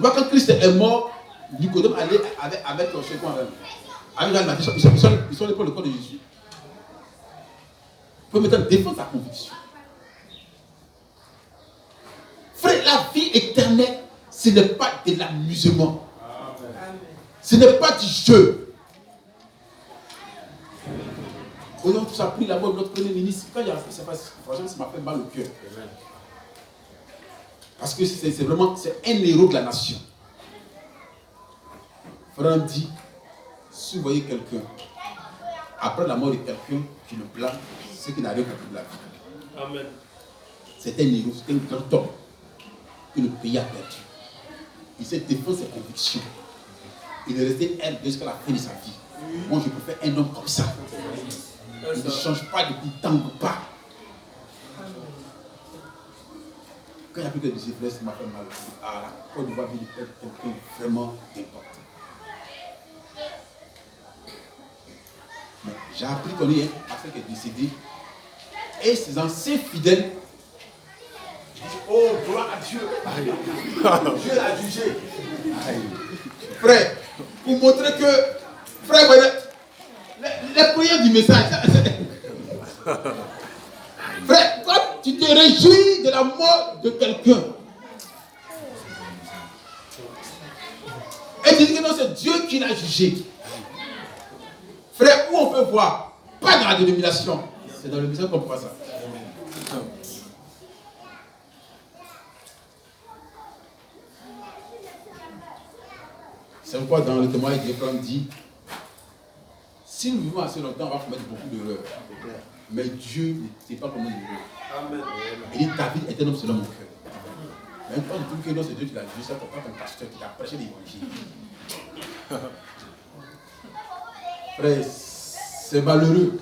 Quand Christ est mort, Nicodème allait avec chez quoi même. Ils sont allés pour le corps de Jésus. Il faut maintenant défendre sa conviction. Frère, la vie éternelle, ce n'est pas de l'amusement. Ce n'est pas du jeu. On a tous appris la mort de notre premier ministre. Quand il y a ça passe, franchement, ça m'a fait mal au cœur. Parce que c'est vraiment un héros de la nation. Frère dit, si vous voyez quelqu'un, après la mort de quelqu'un qui le blâme, c'est qu'il n'a rien compris de la vie. Amen. C'est un héros, c'est un grand homme que le pays a perdu. Il s'est défendu ses convictions. Il est resté un jusqu'à la fin de sa vie. Moi, je préfère un homme comme ça. Il ne change pas depuis tant que pas. Quand il n'y a plus que des frères, ça m'a fait mal. Ah, la Côte d'Ivoire vient de perdre quelqu'un vraiment important. Mais j'ai appris qu'on est un pasteur qui est décédé. Et ses anciens fidèles disent, oh, gloire à Dieu. Dieu l'a jugé. Frère, pour montrer que, frère, les prières du message, frère, quand tu te réjouis de la mort de quelqu'un, et tu dis que non, c'est Dieu qui l'a jugé. Frère, où on peut voir, pas dans la dénomination, c'est dans le message qu'on voit ça. C'est pourquoi dans le témoignage d'Abraham dit, si nous vivons assez longtemps, on va commettre beaucoup d'erreurs. Mais Dieu ne sait pas comment d'erreurs. Il dit, David est un homme selon mon cœur. Mais quand tu dis que non, c'est Dieu qui l'a jugé, c'est pourquoi ton pasteur qui t'a prêché l'évangile. Frère, c'est malheureux.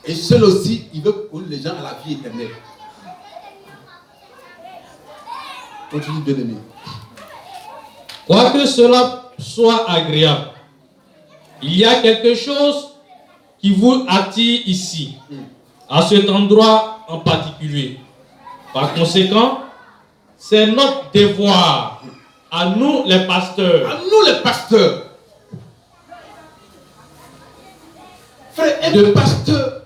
Et seul aussi, il veut conduire les gens à la vie éternelle. Continue, bien-aimé. Quoique cela soit agréable, il y a quelque chose qui vous attire ici, à cet endroit en particulier. Par conséquent, c'est notre devoir, à nous les pasteurs. À nous les pasteurs. Frère, un pasteur,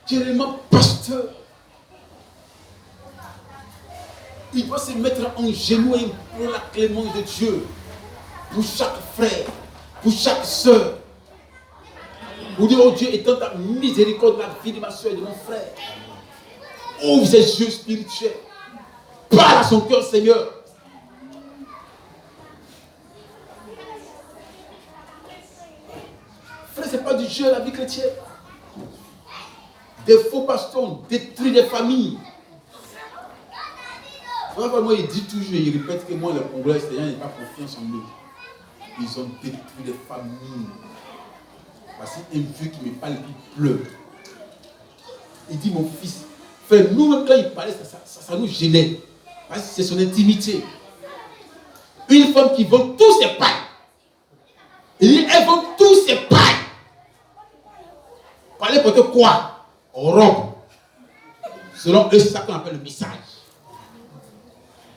qui est vraiment pasteur, il doit se mettre en genoux et implorer la clémence de Dieu pour chaque frère, pour chaque soeur. Pour dire, oh Dieu, étends ta miséricorde dans la vie de ma soeur et de mon frère. Ouvre ses yeux spirituels. Parle à son cœur, Seigneur. Frère, ce n'est pas du jeu la vie chrétienne. Des faux pasteurs ont détruit des familles. Moi, il dit toujours, il répète que moi, les Congolais, les gens n'ont pas confiance en eux. Ils ont détruit des familles. Parce qu'un vieux qui me parle et qui pleure. Il dit, mon fils, frère, nous-mêmes, quand il parlait, ça nous gênait. Parce que c'est son intimité. Une femme qui vend tous ses pailles. Il dit, elle vend tous ses pailles. Parler pour quoi? Robe. Selon eux, c'est ça qu'on appelle le message.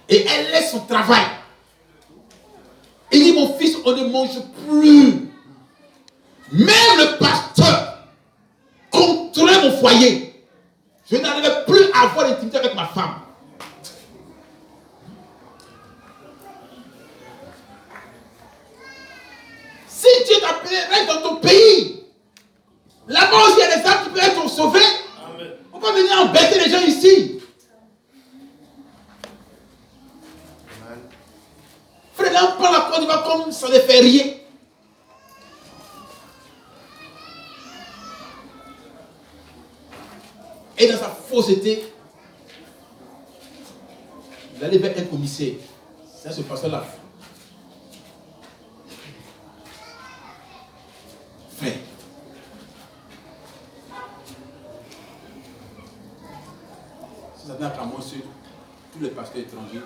Et elle laisse son travail. Il dit, mon fils, on ne mange plus. Même le pasteur contrôlait mon foyer. Je n'arrivais plus à avoir l'intimité avec ma femme. Si Dieu t'a appelé, reste dans ton pays. Là-bas aussi, il y a des âmes qui peuvent être sauvées. On va venir embêter les gens ici. Frère, là, on prend la Côte d'Ivoire comme ça ne fait rien. Et dans sa fausseté, il allait vers un commissaire. C'est ce pasteur-là. Frère. Si ça n'a qu'à moi, c'est tous les pasteurs étrangers,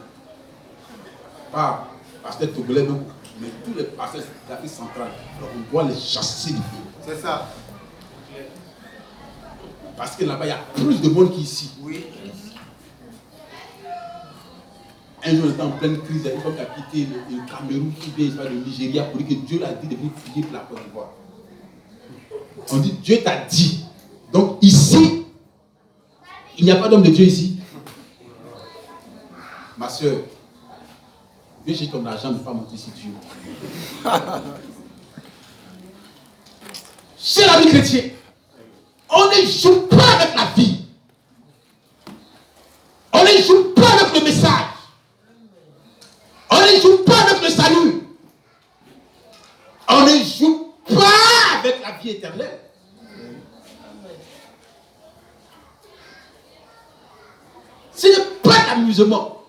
pas pasteurs togolais, non, mais tous les pasteurs d'Afrique centrale, on doit les chasser du pays. C'est ça. Parce que là-bas, il y a plus de monde qu'ici. Oui. Un jour, on était en pleine crise, il y a une femme qui a quitté le Cameroun, qui vient le Nigeria pour dire que Dieu l'a dit de venir prier pour la Côte d'Ivoire. On dit, Dieu t'a dit. Donc ici, il n'y a pas d'homme de Dieu ici. Ma soeur, viens chercher ton argent, ne pas monter ici Dieu. Cher ami chrétien, on ne joue pas avec la vie. On ne joue pas avec le message. On ne joue pas avec le salut. On ne joue pas avec la vie éternelle. Ce n'est pas l'amusement.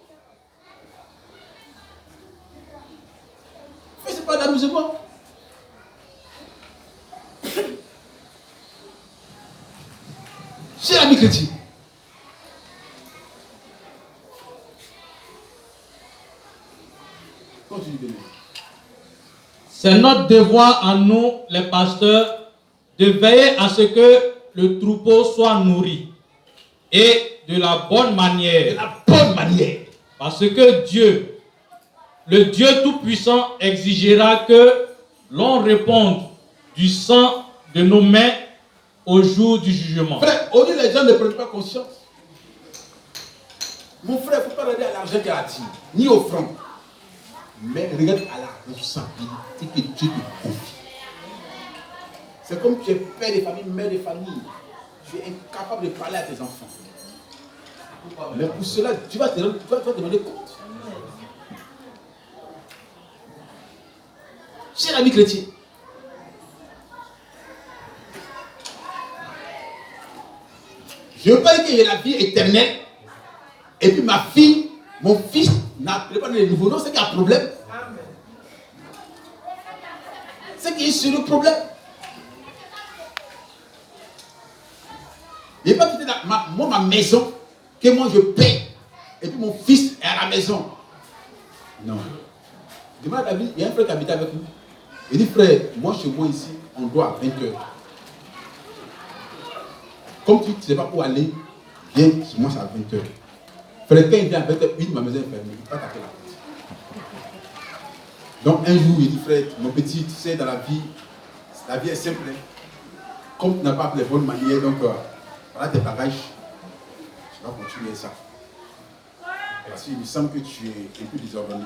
Mais ce n'est pas l'amusement. Cher ami chrétien, c'est notre devoir à nous, les pasteurs, de veiller à ce que le troupeau soit nourri et de la bonne manière. De la bonne manière. Parce que Dieu, le Dieu Tout-Puissant, exigera que l'on réponde du sang de nos mains au jour du jugement. Frère, au lieu les gens ne prennent pas conscience. Mon frère, il ne faut pas regarder à l'argent qu'il attire, ni au front. Mais regarde à la responsabilité que Dieu te confie. C'est comme tu es père de famille, mère de famille. Tu es incapable de parler à tes enfants. Mais pour cela, tu vas te demander compte. Cher ami chrétien, je veux pas dire qu'il y ait la vie éternelle et puis ma fille, mon fils n'a pas de nouveau nom, c'est qu'il y a un problème. C'est qu'il y a sur le problème. Il n'est pas quitté ma maison, que moi je paie, et puis mon fils est à la maison. Non. Demande à David, il y a un frère qui habite avec nous. Il dit, frère, moi chez moi ici, on doit à 20h. Comme tu ne sais pas où aller, viens, chez moi c'est à 20h. Frère, quand il vient à 20h, oui, ma maison est fermée, il ne peut pas taper la porte. Donc un jour, il dit, frère, mon petit, tu sais, dans la vie est simple. Comme tu n'as pas les bonnes manières, donc voilà tes bagages, tu vas continuer ça. Parce qu'il me semble que tu es un peu désordonné.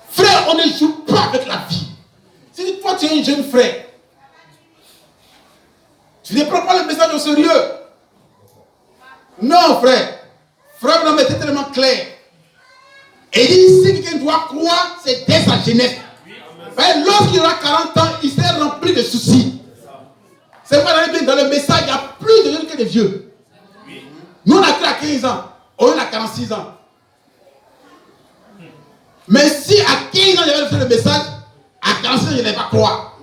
Frère, on ne joue pas avec la vie. Si toi tu es un jeune frère, tu ne prends pas le message au sérieux. Non, frère. Frère, non, mais c'est tellement clair. Et il dit, si quelqu'un doit croire, c'est dès sa jeunesse. Lorsqu'il aura 40 ans, il sera rempli de soucis. C'est vrai, dans le message, il y a plus de jeunes que de vieux. Nous, on a cru à 15 ans. On a 46 ans. Mais si à 15 ans, j'avais fait le message, à 46 ans, je n'allais pas croire.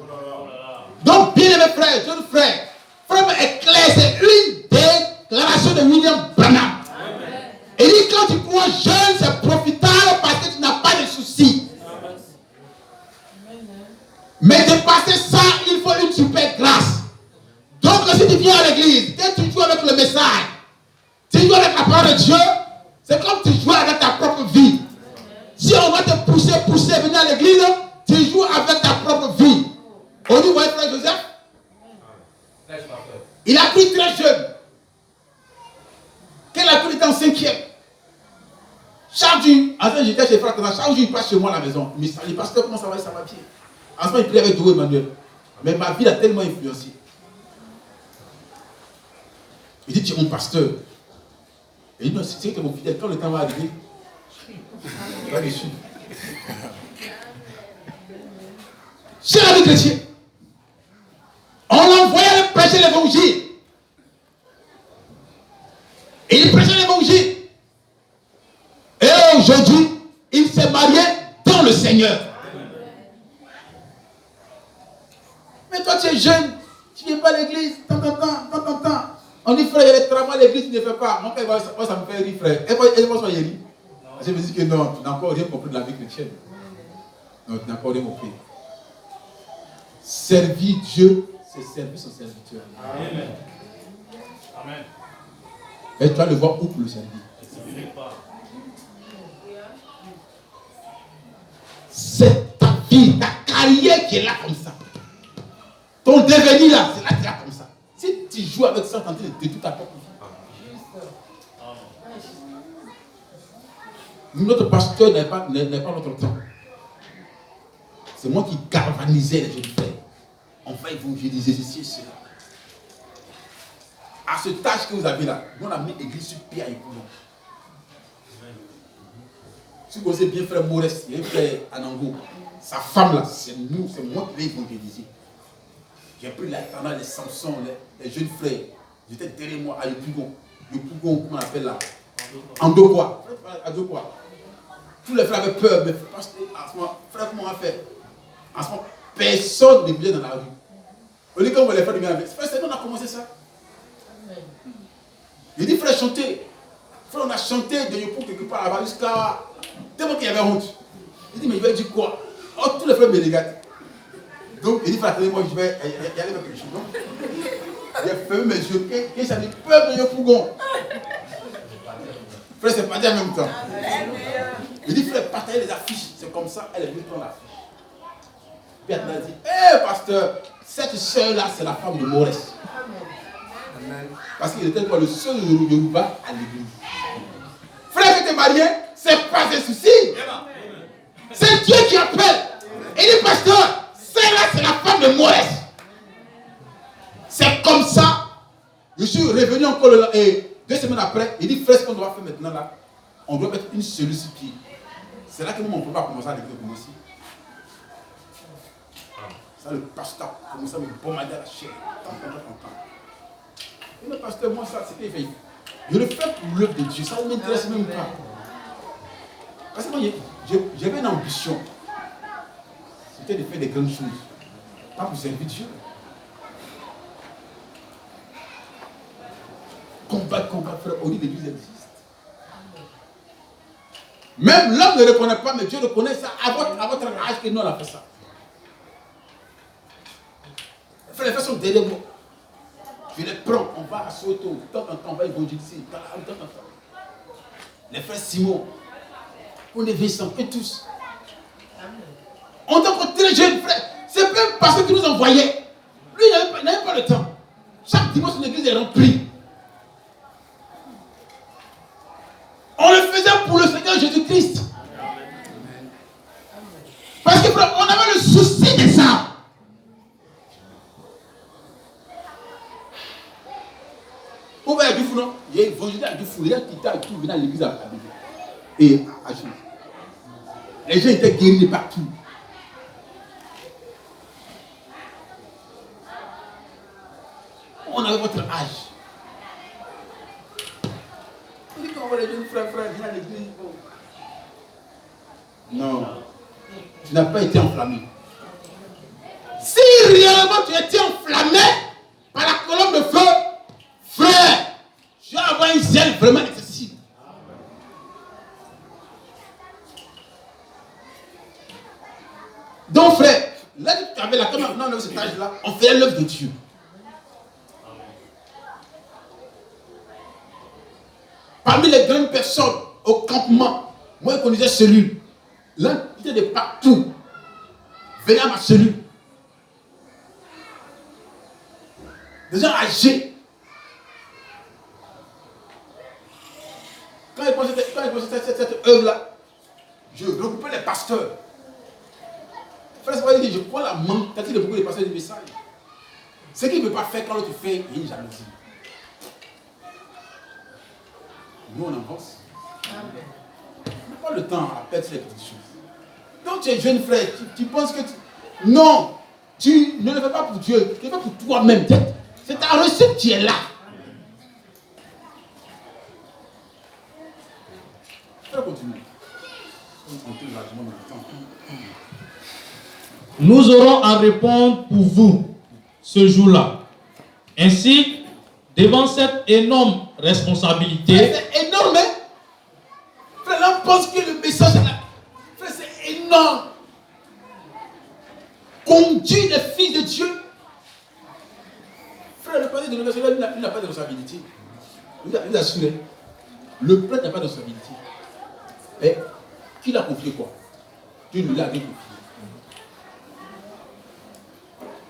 Donc, bien aimé frère, jeune frère, frère est clair, c'est une déclaration de William Branham. Il dit, quand tu crois jeune, c'est profitable parce que tu n'as pas de soucis. Mais dépasser ça, il faut une super grâce. Donc, si tu viens à l'église, quand tu joues avec le message, tu joues avec la parole de Dieu, c'est comme tu joues avec ta propre vie. Si on va te pousser, venir à l'église, tu joues avec ta propre vie. On dit, voyez frère Joseph, il a pris très jeune. Quand il a pris, il était en 5e. Chaque jour, enfin j'étais chez frère, chaque jour il passe chez moi à la maison. Mais il pasteur, comment ça va bien. En ce moment, il prie avec Joe Emmanuel. Mais ma vie l'a tellement influencé. Il dit, tu es mon pasteur. Et il dit, non, c'est que mon fidèle, quand le temps va arriver, je vais dessus. Cher ami chrétien, on l'envoyait prêcher l'évangile. Et il prêchait l'évangile. Et aujourd'hui, il s'est marié dans le Seigneur. Mais toi, tu es jeune, tu ne viens pas à l'église, tant. On dit, frère, il y a des travaux à l'église, tu ne fais pas. Mon père, moi, ça me fait rire, frère. Et moi, soyez rire. Je me dis que non, tu n'as encore rien compris de la vie chrétienne. Non, tu n'as encore rien compris. Servir Dieu, c'est servir son serviteur. Amen. Amen. Et tu vas le voir où pour le servir. C'est ta vie, ta carrière qui est là comme ça. Ton devenir là, c'est là qui est là comme ça. Si tu joues avec ça, tu es en train de détruire ta propre vie. Notre pasteur n'est pas notre temps. C'est moi qui galvanisais les jeunes frères. On va évangéliser ceci et cela. À ce tâche que vous avez là, nous on a mis l'église sur pied à Yopougon. Si vous connaissez bien frère Maurice, il y a un frère Anango. Sa femme là, c'est moi qui l'ai évangélisé. J'ai pris l'Altana, les Samson, les jeunes frères. J'étais derrière moi à Yopougon. Yopougon, comment on appelle là? Andokwa. Andokwa. Tous les frères avaient peur, mais à ce moment, frère, comment on va faire? En ce moment, personne ne vient dans la rue. On dit comme les frères de bien avec. C'est nous on a commencé ça. Il dit, frère, chantez. Frère, on a chanté de Yopou quelque part là-bas jusqu'à. Tellement qu'il y avait honte. Il dit, mais je vais dire quoi? Oh, tous les frères me regardent. Donc, il dit, frère, attendez-moi, je vais y aller avec quelque chose. Donc, il a fermé mes yeux. Et ça dit, peuple de Yopougon. Frère, c'est pas dit en même temps. Il dit, frère, partagez les affiches. C'est comme ça, elle est venue prendre l'affiche. Puis elle m'a dit, hé, pasteur, cette soeur-là, c'est la femme de Maurice. Parce qu'il était le seul Yoruba à l'église. Frère, que tu es marié, c'est pas un souci. C'est Dieu qui appelle. Il dit, pasteur, celle-là, c'est la femme de Maurice. C'est comme ça. Je suis revenu encore là, et 2 semaines après, il dit, frère, ce qu'on doit faire maintenant là, on doit mettre une cellule sur pied. C'est là que nous, on ne peut pas commencer à l'église comme ici. Ça, le pasteur commence à me bombarder à la chair. Et le pasteur, moi, ça, c'est qu'il fait. Je le fais pour l'œuvre de Dieu. Ça ne m'intéresse même pas. Parce que moi, j'avais une ambition. C'était de faire des grandes choses. Pas pour servir Dieu. Combattre, frère. On dit que l'église existe. Même l'homme ne reconnaît pas, mais Dieu reconnaît ça à votre âge que nous, on a fait ça. Frère, les frères sont derrière moi. Je les prends, on va à Soto, de temps en temps, on va évangéliser, de temps en temps. Les frères Simon, on est Vincent, et tous. On est encore très jeunes, frère. C'est même parce qu'il nous envoyait. Lui, il n'avait pas le temps. Chaque dimanche, l'église est remplie. On le faisait pour le Seigneur Jésus-Christ. Parce que, frère, on avait le souci de ça. Où va il y a du fou, non? Il y a évangélisé à du fou. Il a quitté à tout, il venait à l'église à Abidjan. Et à Chine. Les gens étaient guéris de partout. On avait votre âge. On dit qu'on voit les jeunes frères, viens à l'église. Non. Tu n'as pas été enflammé. Si réellement tu étais enflammé par la colonne de feu, frère, tu vas avoir une zèle vraiment excessive. Donc, frère, là tu avais la caméra, maintenant on avait cet âge-là, on faisait l'œuvre de Dieu. Parmi les grandes personnes au campement, moi je connaissais cellule. L'un qui était de partout. Venez à ma cellule. Des gens âgés. Quand ils pensaient cette œuvre-là, je regroupais les pasteurs. Frère, c'est dit, je prends la main, t'as dit de beaucoup de pasteurs du message. Ce qu'il ne peut pas faire quand l'autre fait, il y a une jalousie. Nous, on avance. On n'a pas le temps à perdre ces petites choses. Donc, tu es jeune frère, tu penses que non, tu ne le fais pas pour Dieu, tu le fais pour toi-même. C'est ta recette qui est là. Je vais continuer. Nous aurons à répondre pour vous ce jour-là. Ainsi, devant cette énorme responsabilité. C'est énorme, hein? Frère, là, on pense que le message est là. Frère, c'est énorme. Conduire les fils de Dieu. Frère, le pasteur de l'université, il n'a pas de responsabilité. vous assurez, le prêtre n'a pas de responsabilité. Et qui l'a confié quoi? Dieu ne l'a rien confié.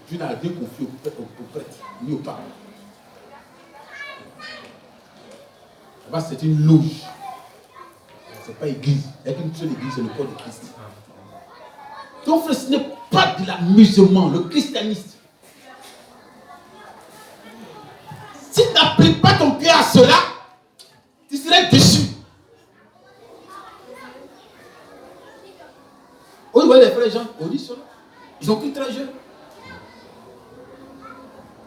Dieu n'a rien confié au prêtre, ni au pape. Là-bas, c'est une loge. Ce n'est pas église. Il n'y a qu'une seule église, c'est le corps de Christ. Donc, frère, ce n'est pas de l'amusement, le christianisme. Si tu n'appliques pas ton cœur à cela, tu serais déçu. Vous voyez les frères gens, on dit cela. Ils ont cru très jeunes.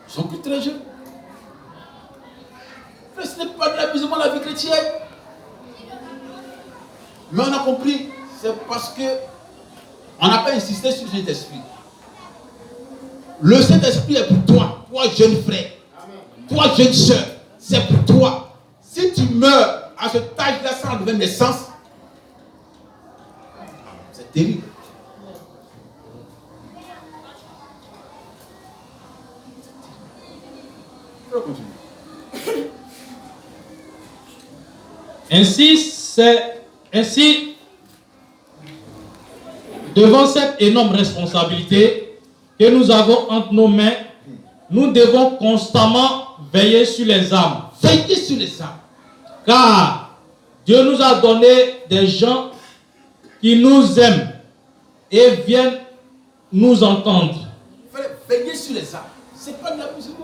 Ils ont cru très jeunes. Mais ce n'est pas de l'amusement la vie chrétienne. Mais on a compris, c'est parce que on n'a pas insisté sur le Saint-Esprit. Le Saint-Esprit est pour toi, toi jeune frère, toi jeune soeur, c'est pour toi. Si tu meurs à cet âge-là sans nouvelle naissance, c'est terrible. Je vais continuer. Ainsi, devant cette énorme responsabilité que nous avons entre nos mains, nous devons constamment veiller sur les âmes. Veillez sur les âmes. Car Dieu nous a donné des gens qui nous aiment et viennent nous entendre. Veillez sur les âmes. Ce n'est pas de l'amusement.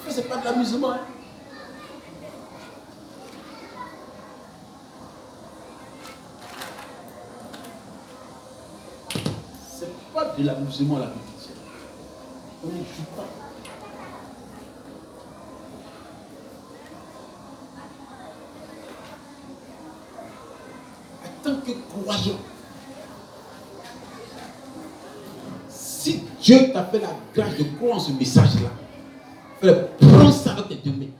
Ce n'est pas de l'amusement. Hein. C'est pas de l'amusement la vie chrétienne. On ne joue pas. En tant que croyant, si Dieu t'a fait la grâce de croire en ce message-là, prends ça avec tes deux mains.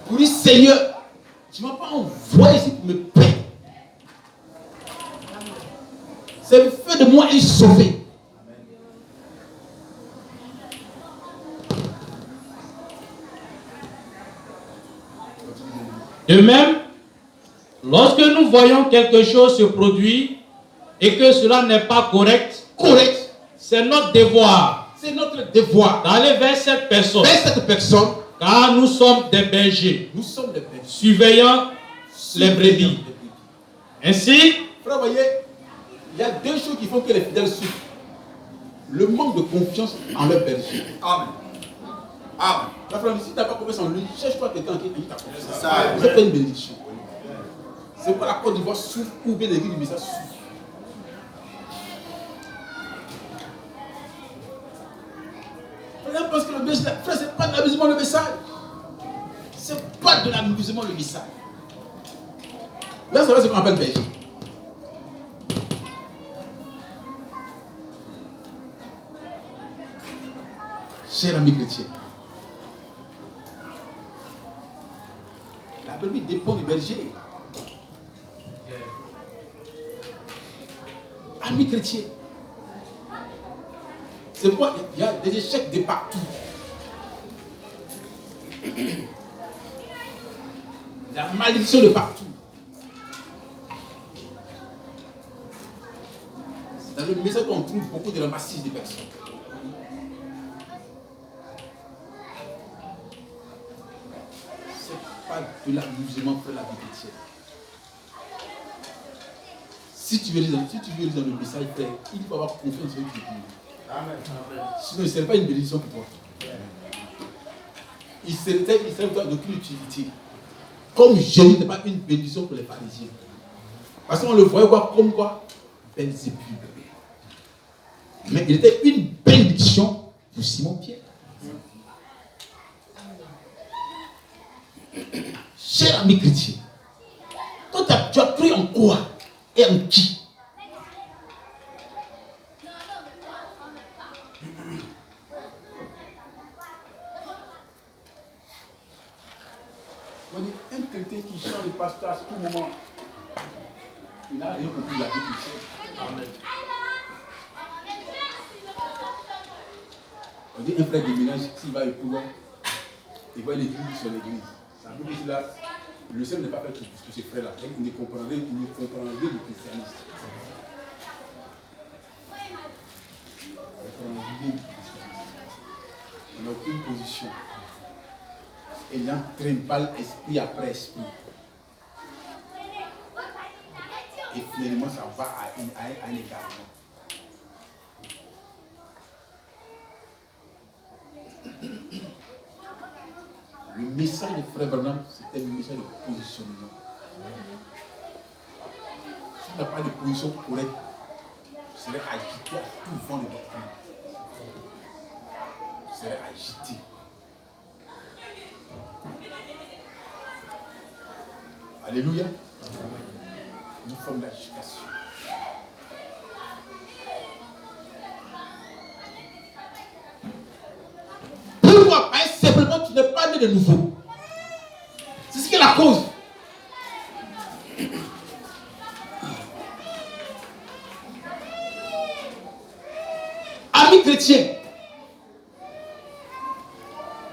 Pour dire, Seigneur, tu ne m'as pas envoyé ici pour me payer. C'est fait de moi un sauvé. De même, lorsque nous voyons quelque chose se produire et que cela n'est pas correct, c'est notre devoir. C'est notre devoir D'aller vers cette personne. Car nous sommes des bergers. Nous sommes des bergers. Surveillant les brebis. Ainsi, frère, voyez, il y a deux choses qui font que les fidèles souffrent. Le manque de confiance en leur berger. Amen. Amen. La frère, si tu n'as pas confiance en lui, cherche-toi quelqu'un qui t'a confiance. C'est une bénédiction. C'est pas la Côte d'Ivoire souffre ou bien l'église du message souffre. Parce que le message, frère, c'est pas de l'amusement le message. C'est pas de l'amusement le message. Là, c'est ce qu'on appelle berger. Cher ami chrétien, la brebis dépend du berger. Ami chrétien, c'est pourquoi il y a des échecs de partout. La malédiction de partout. Dans le message qu'on trouve beaucoup de la massif des personnes. C'est pas de l'amusement pour la vie chrétienne. Si tu veux lire dans le message, il faut avoir confiance en ce que tu dis. Amen. Sinon, ce n'est pas une bénédiction pour toi. Il serait d'aucune utilité. Comme Jésus n'est pas une bénédiction pour les pharisiens. Parce qu'on le voyait quoi, comme quoi Belzébul. Mais il était une bénédiction pour Simon-Pierre. Cher ami chrétien, toi tu as cru en quoi et en qui? Un chrétien qui change de pasteur à tout moment, il n'a rien compris la vie chrétienne. Amen. On dit un frère de ménage, s'il va au couvent, il voit l'église sur l'église. Ça veut dire que là, le Seigneur n'est pas fait pour ces frères-là. Ils ne comprendraient le christianisme. On n'a aucune position. Et n'entraîne pas l'esprit après esprit. Et finalement, ça va à un égarement. Le message de Frère Branham, c'était le message de positionnement. Si tu n'as pas de position correcte, tu serais agité à tout vent de doctrine. Tu serais agité. Alléluia. Nous sommes l'agitation. Pourquoi? Parce que simplement tu n'es pas né de nouveau. C'est ce qui est la cause. Amis chrétiens,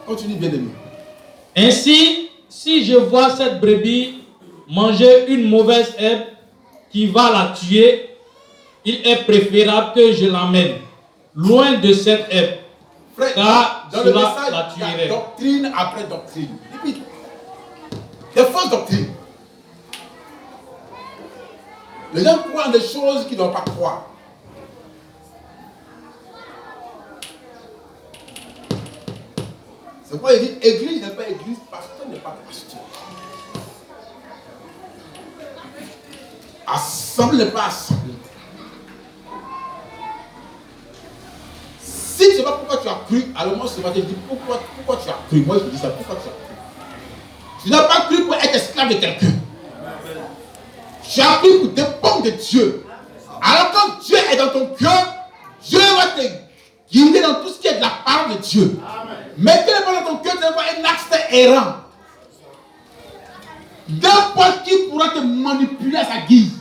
continue bien aimé. Ainsi, si je vois cette brebis manger une mauvaise herbe qui va la tuer, il est préférable que je l'emmène loin de cette herbe. Frère, car dans le cela message, la il y a tuerait. doctrine après doctrine. Et puis, des fausses doctrines. Les gens croient en des choses qu'ils ne doivent pas croire. C'est pourquoi il dit église n'est pas église, pasteur n'est pas pasteur. Assemblée n'est pas assemblée. Si tu ne sais pas pourquoi tu as cru, alors moi ce matin je dis pourquoi tu as cru. Moi je dis ça, pourquoi tu as cru. Tu n'as pas cru pour être esclave de quelqu'un. Tu as cru pour dépendre de Dieu. Alors quand Dieu est dans ton cœur, Dieu va te guider dans tout ce qui est de la parole de Dieu. Mais qu'il n'est pas dans ton cœur, tu n'es pas un axe errant. N'importe qui pourra te manipuler à sa guise.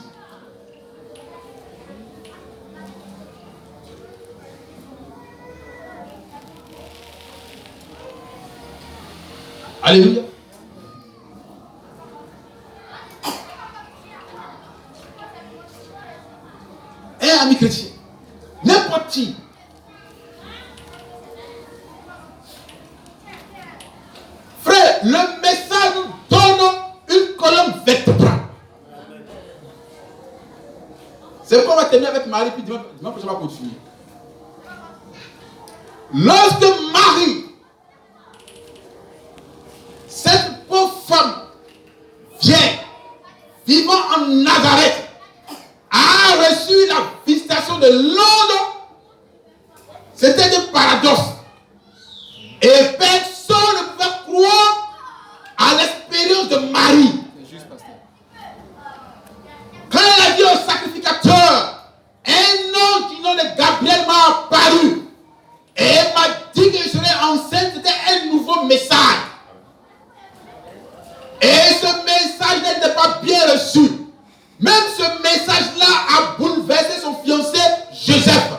Alléluia. Un ami chrétien, n'importe qui, frère, le message nous donne une colonne vertébrale. C'est pourquoi on va terminer avec Marie, puis dimanche prochain on va continuer. Lorsque Marie, cette pauvre femme, vient, vivant en Nazareth, a reçu la visitation de l'ange, c'était un paradoxe. Et personne ne pouvait croire à l'expérience de Marie. Quand elle a dit au sacrificateur, un ange du nom de Gabriel m'a apparu et m'a dit que je serais enceinte, c'était un nouveau message. Et ce message n'était pas bien reçu. Même ce message-là a bouleversé son fiancé Joseph.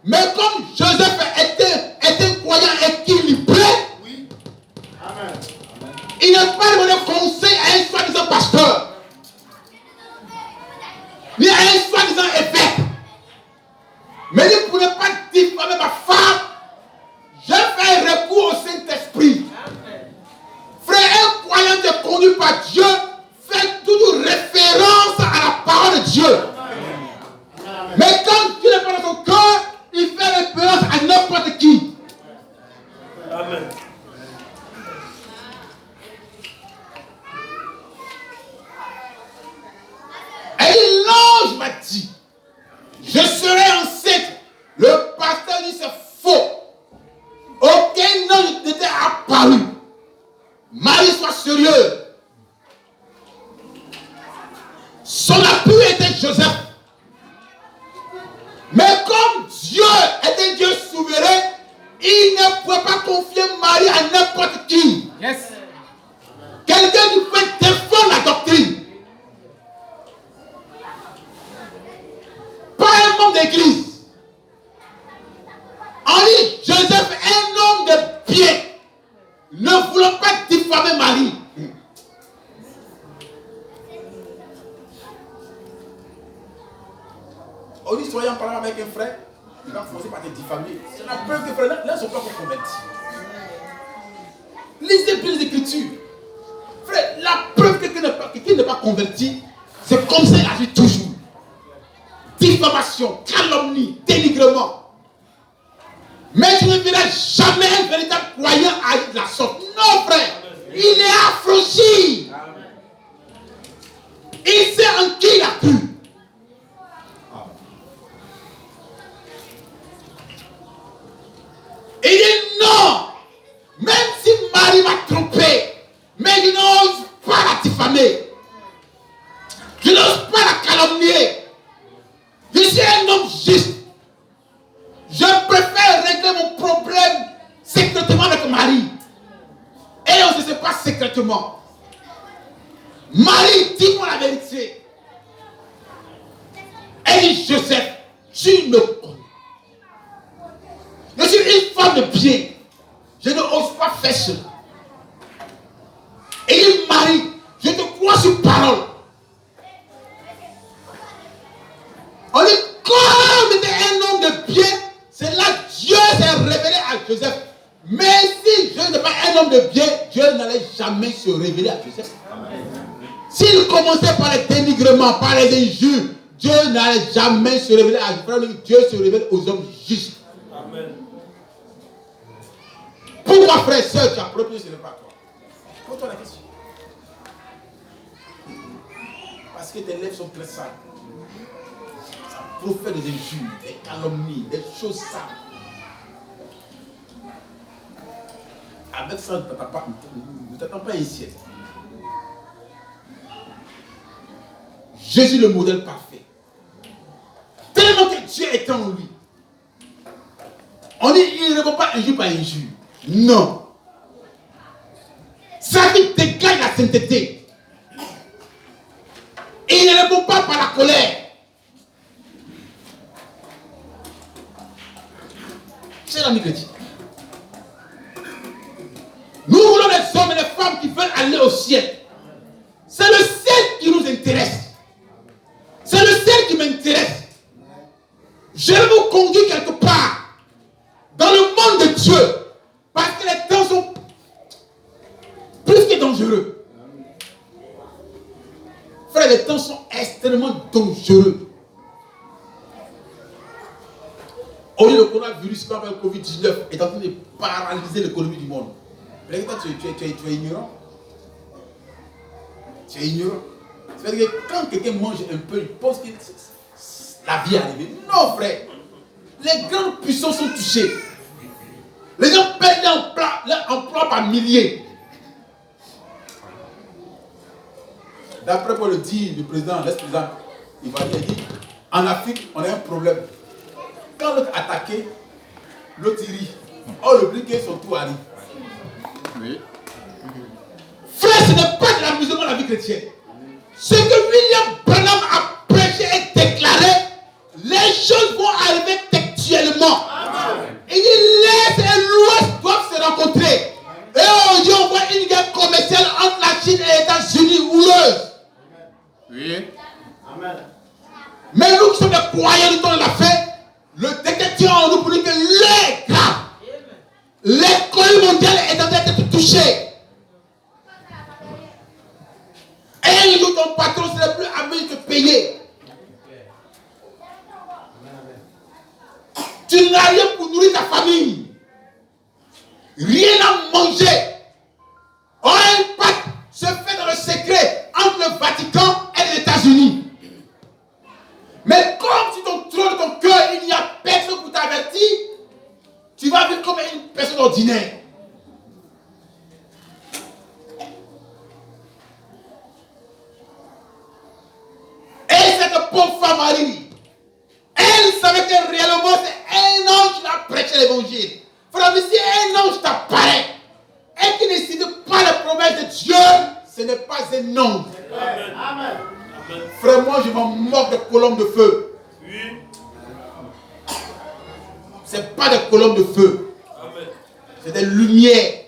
Mais comme Joseph était un croyant équilibré, oui. Amen. Il n'a pas donné conseil à un soi-disant pasteur, ni à un soi-disant évêque. Mais il ne pouvait pas diffamer ma femme. Je fais un recours au Saint-Esprit. Frère, un croyant qui est conduit par Dieu fait toujours référence à la parole de Dieu. Mais quand tu n'es pas dans ton cœur, il fait référence à n'importe qui. Amen. Et l'ange m'a dit, je serai enceinte. Le pasteur dit c'est faux. Aucun ange n'était apparu. Marie, sois sérieux. Son appui était Joseph. Mais comme Dieu est un Dieu souverain, il ne pouvait pas confier Marie à n'importe qui. Yes. Quelqu'un qui peut défendre la doctrine. Pas un membre d'église. On dit Joseph est te diffamer. C'est la preuve que frère, là, ils ne sont pas encore convertis. Lisez bien les Écritures. Frère, la preuve que quelqu'un n'est pas converti, c'est comme ça il agit toujours. Diffamation, calomnie, dénigrement. Mais tu ne verras jamais un véritable croyant agir de la sorte. Non, frère. Il est affranchi. Il sait en qui il a cru. Il dit non. Même si Marie m'a trompé, mais je n'ose pas la diffamer. Je n'ose pas la calomnier. Je suis un homme juste. Je préfère régler mon problème secrètement avec Marie. Et on ne se sépare secrètement. Marie, dis-moi la vérité. Elle dit, Joseph, tu me connais. Je suis une femme de bien. Je n'ose pas faire cela. Et il dit, Marie, je te crois sur parole. On dit, comme était un homme de bien, c'est là que Dieu s'est révélé à Joseph. Mais si je n'étais pas un homme de bien, Dieu n'allait jamais se révéler à Joseph. S'il commençait par les dénigrements, par les injures, Dieu n'allait jamais se révéler à Joseph. Dieu se révèle aux hommes justes. Amen. Pourquoi, frère et soeur, tu as propre, ce n'est pas toi? Pose-toi la question. Parce que tes lèvres sont très sales. Ça profère des injures, des calomnies, des choses sales. Avec ça, ne t'attends pas un ciel. Jésus, le modèle parfait. Tellement que Dieu est en lui. On dit, il ne répond pas injure par injure. Non. Sa vie dégage la sainteté. Et il ne répond pas par la colère. C'est l'ami chrétien. Nous voulons les hommes et les femmes qui veulent aller au ciel. C'est le ciel qui nous intéresse. C'est le ciel qui m'intéresse. Je vais vous conduire quelque part dans le monde de Dieu. Parce que les temps sont plus que dangereux. Frère, les temps sont extrêmement dangereux. Aujourd'hui, le coronavirus, comme le Covid-19, est en train de paralyser l'économie du monde. Mais toi, tu es ignorant. Tu es ignorant. C'est-à-dire que quand quelqu'un mange un peu, il pense que la vie est arrivée. Non, frère. Les grandes puissances sont touchées. Les gens perdent leur emploi par milliers. D'après quoi le dit le président, l'ex-président ivoirien, il dit, en Afrique, on a un problème. Quand l'autre attaqué, l'autre il rit. Oh, le briquet, son tour arrive. Oui. Frère, ce n'est pas de l'amusement la vie chrétienne. Ce que William Branham a prêché et déclaré, les choses vont arriver textuellement. Il dit l'Est et l'Ouest doivent se rencontrer. Et aujourd'hui, on voit une guerre commerciale entre la Chine et les États-Unis houleuse. Oui. Amen. Mais nous qui sommes des croyants du temps de la fin, le détective en nous pour dire que l'est grave. L'économie mondiale est en train d'être touchée. Et un jour, ton patron ne serait plus à mesure de te payer. Tu n'as rien pour nourrir ta famille. Rien à manger. Un pacte se fait dans le secret entre le Vatican et les États-Unis. Mais comme sur ton trône de ton cœur, il n'y a personne pour t'avertir, tu vas vivre comme une personne ordinaire. Et cette pauvre femme Marie, elle savait que réellement c'est un ange qui a prêché l'évangile. Frère, si un ange t'apparaît et qui ne cite pas les promesses de Dieu, ce n'est pas un ange. Amen. Amen. Frère, moi je m'en moque des colombes de feu. Oui. Ce n'est pas des colombes de feu. C'est des lumières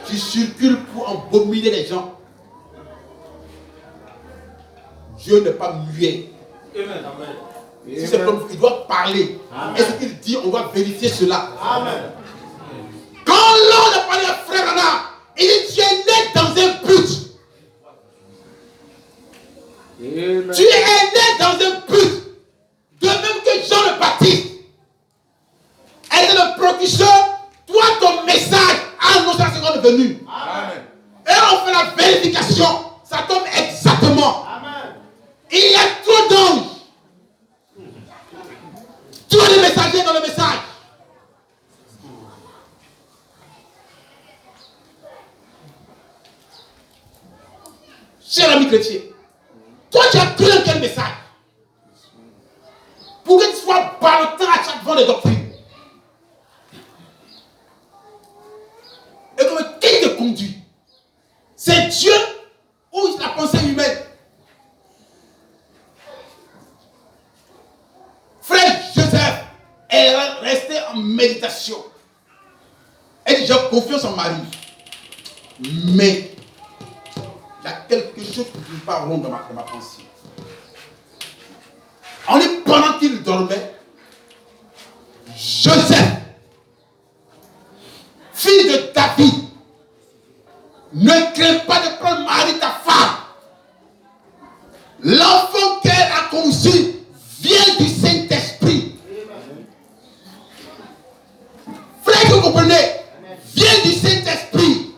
qui circulent pour embominer les gens. Dieu n'est pas muet. Si c'est comme il doit parler. Et ce qu'il dit, on doit vérifier cela. Amen. Quand l'on a parlé à frère Anna, il dit tu es né dans un but. Tu es né dans un but. De même que Jean le Baptiste était le précurseur, toi ton message annonce la seconde venue. Amen. Et on fait la vérification. Ça tombe exactement. Amen. Il y a trop d'anges. Tous les messagers dans le message. Cher ami chrétien, toi tu as cru dans quel message? Pour que tu sois ballottant à chaque vent de doctrine. Et comme qui te conduit? C'est Dieu ou la pensée humaine? Frère Joseph est resté en méditation. Elle dit, j'ai confiance en Marie. Mais il y a quelque chose qui ne pas rond dans ma pensée. On est pendant qu'il dormait, Joseph, fils de David, ne crains pas de prendre Marie ta femme. L'enfant qu'elle a conçu vient du Saint-Esprit. Frère, vous comprenez? Vient du Saint-Esprit.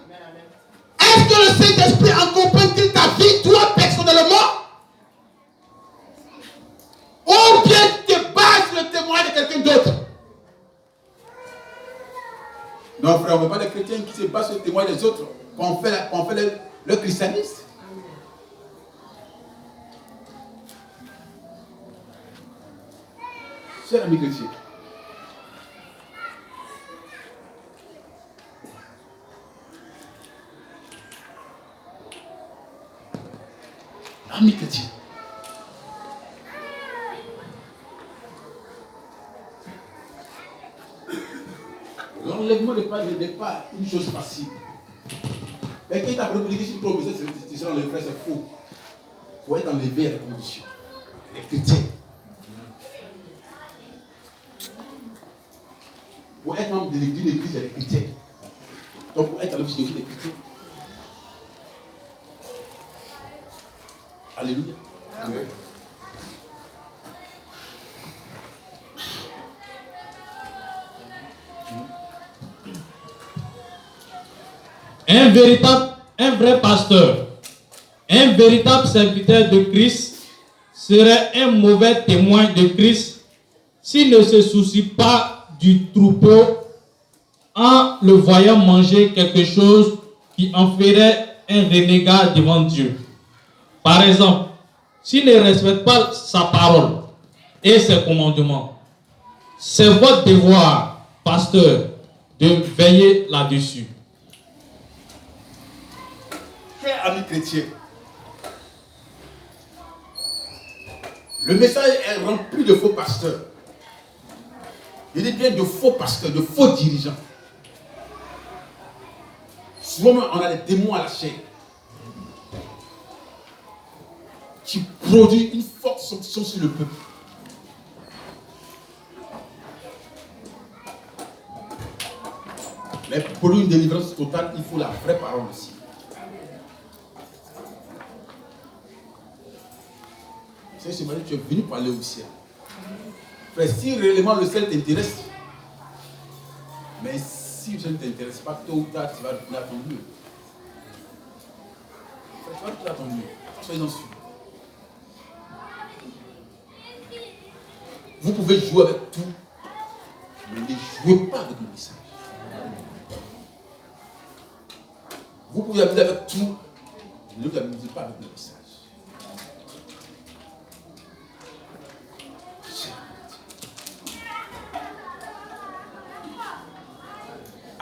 Est-ce que le Saint-Esprit accompagne-t-il ta vie, toi, personnellement? Ou bien tu te bases sur le témoin de quelqu'un d'autre? Non, frère, on ne veut pas des chrétiens qui se basent sur le témoin des autres. Qu'on fait le christianisme. Cher ami chrétien, ami chrétien, l'enlèvement n'est pas une chose facile. Mais quand tu as prédiqué sur ton message, tu seras enlevé, c'est faux. Il faut être enlevé à la condition. Les chrétiens. Pour être membre d'une église, il y a des chrétiens. Donc pour être enlevé, il y a des chrétiens. Alléluia. Amen. Un vrai pasteur, un véritable serviteur de Christ serait un mauvais témoin de Christ s'il ne se soucie pas du troupeau en le voyant manger quelque chose qui en ferait un renégat devant Dieu. Par exemple, s'il ne respecte pas sa parole et ses commandements, c'est votre devoir, pasteur, de veiller là-dessus. Frère ami chrétien, le message est rempli de faux pasteurs. Il est bien de faux pasteurs, de faux dirigeants. Souvent, on a des démons à la chaîne qui produisent une forte sanction sur le peuple. Mais pour une délivrance totale, il faut la vraie parole aussi. C'est ce matin, tu es venu pour aller au ciel. Frère, si réellement le ciel t'intéresse, mais si le ciel ne t'intéresse pas, tôt ou tard, tu vas retourner à ton lieu. Frère, tu vas retourner à ton lieu. Soyez-en sûrs. Vous pouvez jouer avec tout, mais ne jouez pas avec le message. Vous pouvez amuser avec tout, mais ne vous amusez pas avec le message.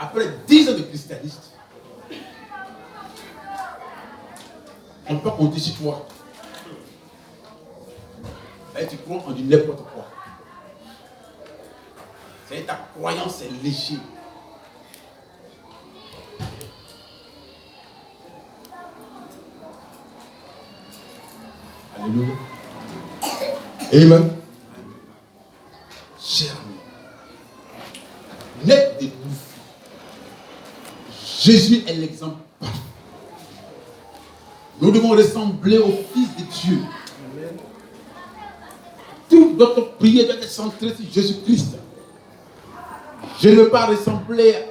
Après 10 ans de christianisme, on peut compter sur toi. Et tu crois en du n'importe quoi. C'est ta croyance est léchée. Alléluia. Amen. cher ami, naître de nouveau. Jésus est l'exemple parfait. Nous devons ressembler au Fils de Dieu. Toute notre prière doit être centrée sur Jésus-Christ. Je ne veux pas ressembler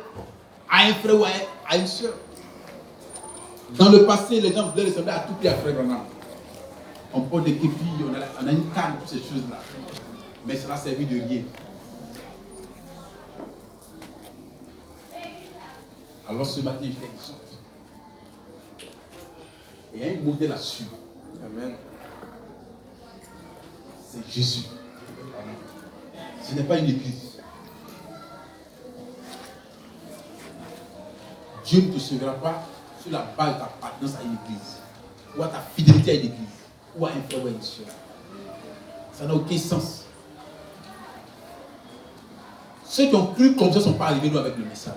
à un frère ou à une soeur. Dans le passé, les gens voulaient ressembler à tout prix à Frère Branham. On porte des képis, on a une canne, toutes ces choses-là. Mais cela n'a servi de rien. Alors ce matin, je t'exhorte. Il y a un modèle à suivre. Amen. C'est Jésus. Ce n'est pas une église. Dieu ne te sauvera pas sur la base de ta appartenance à une église, ou à ta fidélité à une église, ou à un frère ou à une soeur. Ça n'a aucun sens. Ceux qui ont cru comme ça ne sont pas arrivés nous avec le message.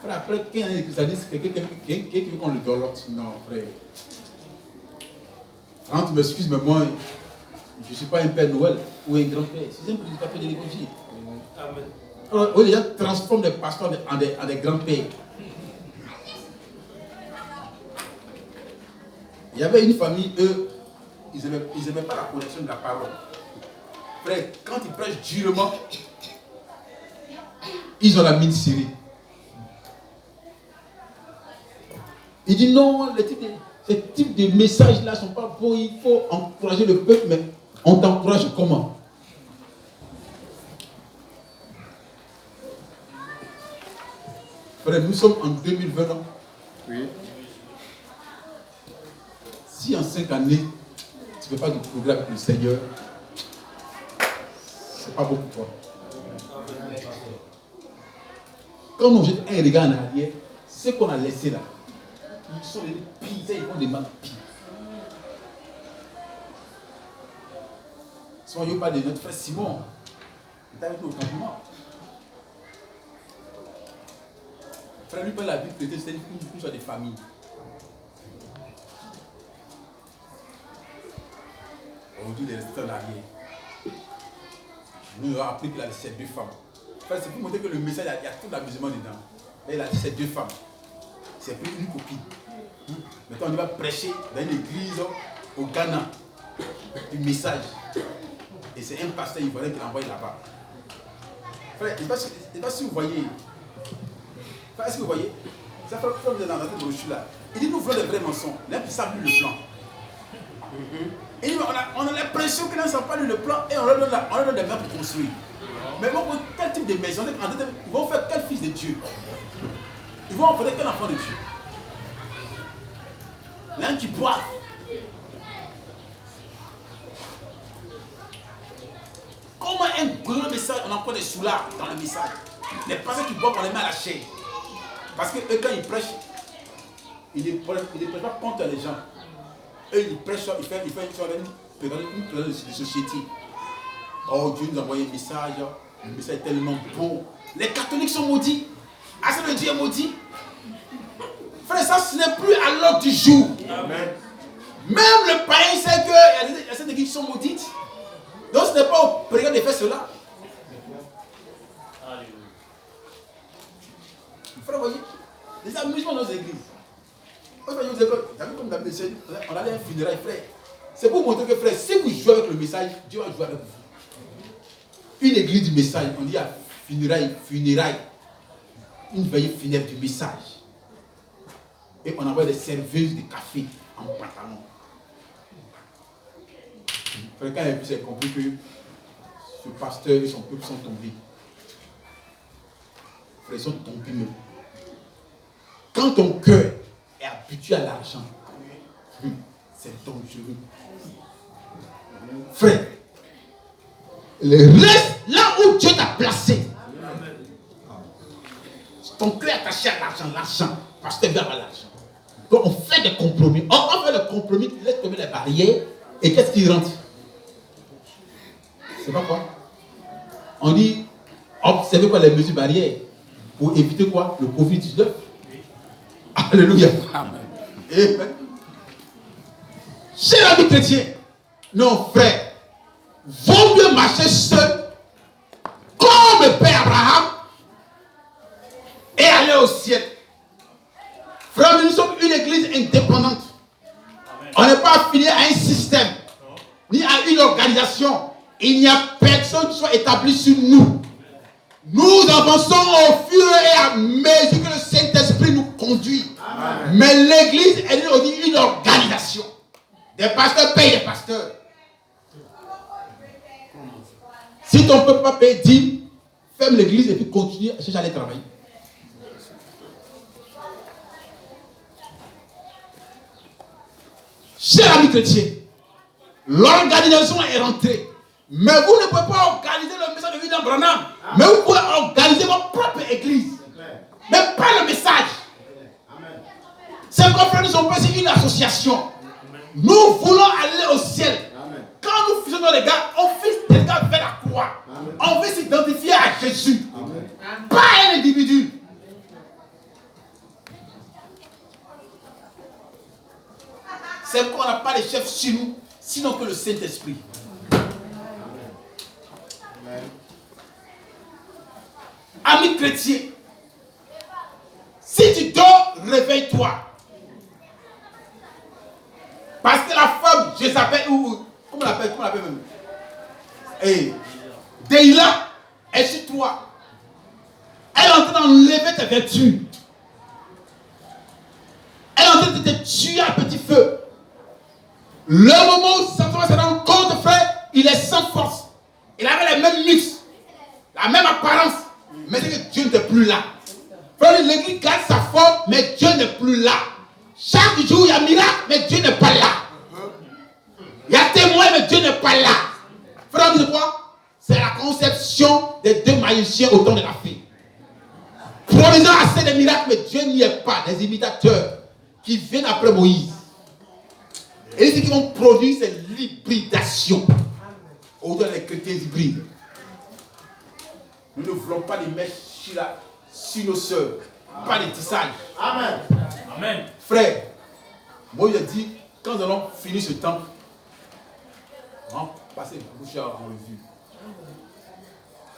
Frère, après 15 années d'église, ça dit que quelqu'un veut qu'on le dolote. Non, frère. Quand tu m'excuses, mais moi, je ne suis pas un Père Noël ou un grand-père. C'est un prédicateur de l'évangile. Amen. Alors, oui, les gens transforment des pasteurs en des grands-pères. Il y avait une famille, eux, ils n'aimaient pas la connexion de la parole. Frère, quand ils prêchent durement, ils ont la mine serrée. Il dit non, ces types de messages-là ne sont pas bons, il faut encourager le peuple, mais on t'encourage comment? Frère, nous sommes en 2020 ans. Oui. Si en 5 années, tu ne fais pas de progrès avec le Seigneur, ce n'est pas bon pour toi. Quand on jette un regard en arrière, ce qu'on a laissé là, ils sont les pires, ils font des mal pires. Soyons pas de notre frère Simon. Il est avec nous au campement. Frère, lui, par la Bible, c'était une chose de famille. Aujourd'hui, il est resté en arrière. Nous avons appris qu'il a laissé 2 femmes. Frère, c'est pour montrer que le message, il y a tout l'amusement dedans. Et il a laissé 2 femmes. C'est plus une copine. Maintenant, on va prêcher dans une église au Ghana. Un message. Et c'est un pasteur ivoirien qui l'a envoyé là-bas. Frère, je ne sais pas si vous voyez. Frère, est-ce que vous voyez? Ça fait que vous êtes dans cette brochure là. Il dit nous voulons des vrais mensonges. Là, ils ne savent plus le plan. Et il dit, on a l'impression qu'ils ne savent pas le plan et on leur donne des mains pour construire. Mais bon, quel type de maison? Ils vont faire quel fils de Dieu? Ils vont en faire quel enfant de Dieu? L'un qui boit. Comment un grand message, on a encore des soulards dans le message. Les pasteurs qui boivent, on les met à la chair. Parce que eux, quand ils prêchent, ils ne prêchent pas contre les gens. Eux, ils prêchent, ils font une période de société. Oh, Dieu nous a envoyé un message. Le message est tellement beau. Les catholiques sont maudits. Ah, c'est le Dieu est maudit. Frère, ça, ce n'est plus à l'ordre du jour. Amen. Même le païen sait qu'il y a certaines églises qui sont maudites. Donc, ce n'est pas au président de faire cela. Frère, vous voyez, les amusements dans nos églises. Vous avez comme d'habitude, on allait à un funérail, frère. C'est pour montrer que, frère, si vous jouez avec le message, Dieu va jouer avec vous. Une église du message, on dit à funérail. Une veillée funèbre du message. Et on envoie des serveuses de café en pantalon. Frère, quand il a vu, c'est compris que ce pasteur et son peuple sont tombés. Frère, ils sont tombés même. Quand ton cœur est habitué à l'argent, c'est dangereux. Frère, reste là où Dieu t'a placé. Ton cœur est attaché à l'argent, parce que tu veux avoir l'argent. Donc on fait des compromis. On fait le compromis qui laisse tomber les barrières. Et qu'est-ce qui rentre? C'est pas quoi? On dit, observez quoi les mesures barrières pour éviter quoi? Le Covid-19. Alléluia. Amen. Chez la vie chrétienne, Non, frère. Vaut mieux marcher seul, comme le Père Abraham, et aller au ciel. Frère, nous sommes une église indépendante. On n'est pas affilié à un système, ni à une organisation. Il n'y a personne qui soit établi sur nous. Nous avançons au fur et à mesure que le Saint-Esprit nous conduit. Amen. Mais l'église est aussi une organisation. Des pasteurs payent des pasteurs. Si ton peuple pas paye, dis, ferme l'église et puis continue à chercher à aller travailler. Chers amis chrétiens, l'organisation est rentrée. Mais vous ne pouvez pas organiser le message de William Branham. Mais vous pouvez organiser votre propre église. Mais pas le message. C'est pourquoi nous sommes pas une association. Nous voulons aller au ciel. Quand nous fusionnons les gars, on fixe les gars vers la croix. On veut s'identifier à Jésus. Pas à un individu. C'est pourquoi on n'a pas de chef sur nous, sinon que le Saint-Esprit. Amis chrétiens, si tu dors, réveille-toi. Parce que la femme, je s'appelle, comment on l'appelle même? Deïla est sur toi. Elle est en train d'enlever tes vertus. Elle est en train de te tuer à petit feu. Le moment où Samson se rend compte, frère, il est sans force. Il avait les mêmes muscles, la même apparence. Mais c'est que Dieu n'est plus là. Frère, l'église garde sa forme, mais Dieu n'est plus là. Chaque jour, il y a miracle, mais Dieu n'est pas là. Il y a témoin, mais Dieu n'est pas là. Frère, vous quoi? C'est la conception des deux magiciens au temps de la fille. Provisant assez de miracles, mais Dieu n'y est pas. Des imitateurs qui viennent après Moïse. Et ce qu'ils vont produire, c'est l'hybridation. Aujourd'hui, les chrétiens hybrides. Nous ne voulons pas les mettre sur nos sœurs. Pas les tissages. Amen. Amen. Frère, Moïse a dit, quand nous allons finir ce temps, on va passer le bouche en revue.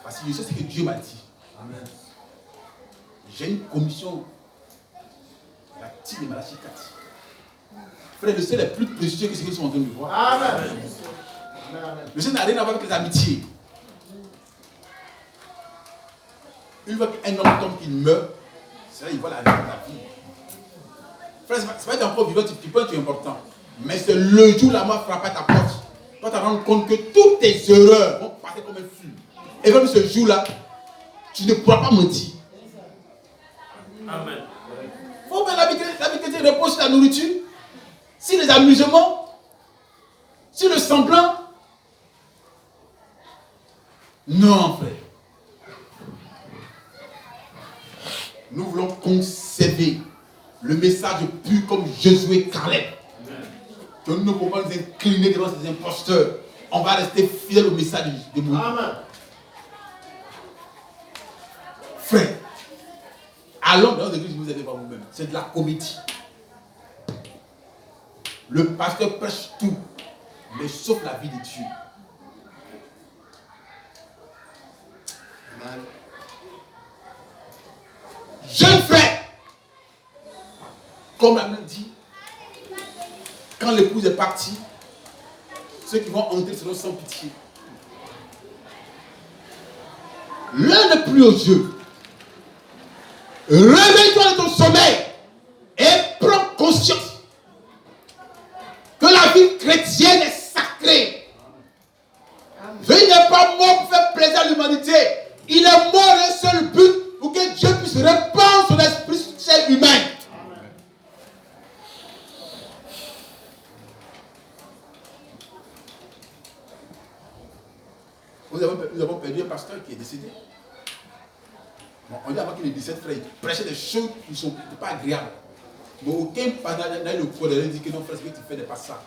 Parce que je sais ce que Dieu m'a dit. Amen. J'ai une commission, la team de Malachi 4. Frère, le ciel est plus précieux que ce qu'ils sont en train de voir. Amen. Le ciel n'a rien à voir avec les amitiés. Une fois qu'un homme tombe, qu'il meurt, c'est là qu'il voit la vie. Frère, ce n'est pas encore vivant, tu peux être important. Mais c'est le jour où la mort frappe à ta porte. Toi, tu te rends compte que toutes tes erreurs vont passer comme un flux. Et comme ce jour-là, tu ne pourras pas mentir. Amen. Il faut que l'habitude repose sur la nourriture, sur les amusements, sur le semblant. Non, frère. Nous voulons conserver le message pur comme Josué et Caleb. Que nous ne pouvons pas nous incliner devant ces imposteurs. On va rester fidèles au message de Moïse. Amen. Frère, allons dans l'église, vous n'êtes pas vous-même. C'est de la comédie. Le pasteur prêche tout, mais sauf la vie de Dieu. Amen. Jeune frère, comme la main dit, quand l'épouse est partie, ceux qui vont entrer seront sans pitié. L'un n'est plus aux yeux. Réveille-toi de ton sommeil et prends conscience que la vie chrétienne est sacrée. Dieu n'est pas mort pour faire plaisir à l'humanité. Il est mort d'un seul but, pour que Dieu puisse répandre son esprit sur chair humaine. Nous avons perdu un pasteur qui est décédé. Bon, on dit avant qu'il ait 17 frères, il prêchait des choses qui ne sont pas agréables. Mais aucun pasteur n'a eu le courage de dire que non, frère, ce que tu fais n'est pas ça.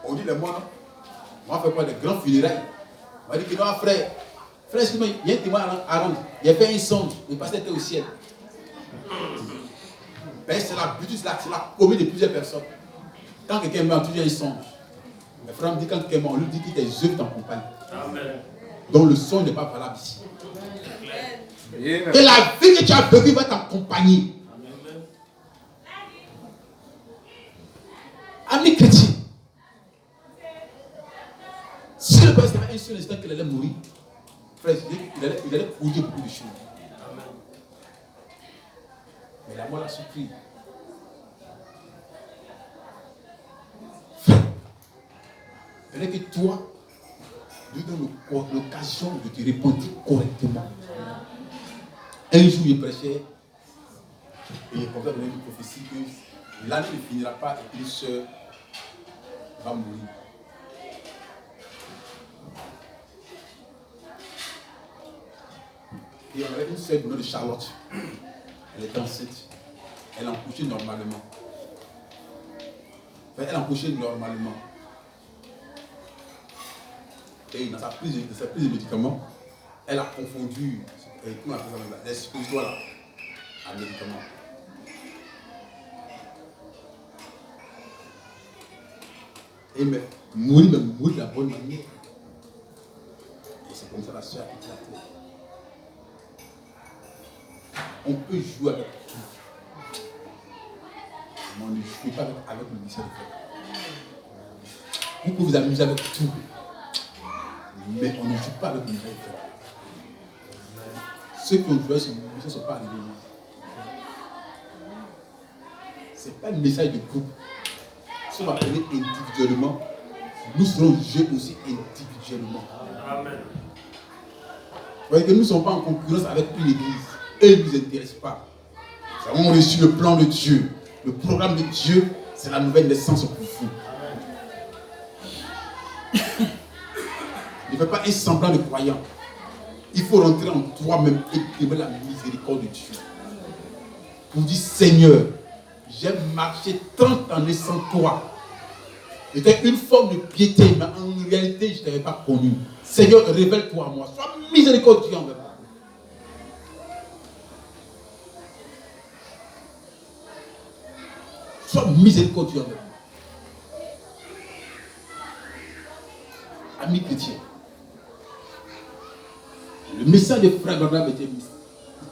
On dit les mots, non? On va faire quoi? Des grands funérailles. On va dire que non, frère, excuse-moi, il y a un témoin à rendre. Il a fait un songe, le pasteur était au ciel. Ben, c'est la butte, c'est la commis de plusieurs personnes. Quand quelqu'un meurt, toujours un songe. Le frère me dit quand Clément, on lui dit que tes œuvres t'accompagnent. Amen. Donc le son n'est pas valable ici. Amen. Et la vie que tu as vécue va t'accompagner. Amen. Ami chrétien, si le Père savait un seul instant qu'il allait mourir, frère, il allait produire beaucoup de choses. Amen. Mais la mort l'a surpris. Il fallait que toi, lui donnes l'occasion de te repentir correctement. Un jour, il prêchait et il commençait à donner une prophétie que l'année ne finira pas et qu'une sœur va mourir. Et on avait une sœur du nom de Charlotte. Elle était enceinte. Elle a accouché normalement. Enfin, elle a accouché normalement. Et dans sa prise de médicaments, elle a confondu les suppositoires là, à médicaments. Et mais mourir de la bonne manière. Et c'est comme ça la soeur a éclaté. On peut jouer avec tout. Mais on ne joue pas avec le ministère de Dieu. Vous pouvez vous amuser avec tout. Mais on ne joue pas avec le ministère de Dieu. Ceux qui ont joué ce ministère ne sont pas arrivés. Ce n'est pas un message de groupe. Si on va prendre individuellement, nous serons jugés aussi individuellement. Amen. Vous voyez que nous ne sommes pas en concurrence avec une église. Eux ne nous intéressent pas. Nous avons reçu le plan de Dieu. Le programme de Dieu, c'est la nouvelle naissance pour vous. Ne fais pas un semblant de croyant. Il faut rentrer en toi-même et aimer la miséricorde de Dieu. Pour dire, Seigneur, j'ai marché 30 années sans toi. C'était une forme de piété, mais en réalité, je ne t'avais pas connu. Seigneur, révèle-toi à moi. Sois miséricordieux envers moi. Sois miséricordieux envers moi. Amis chrétiens, le message de Frère Branham était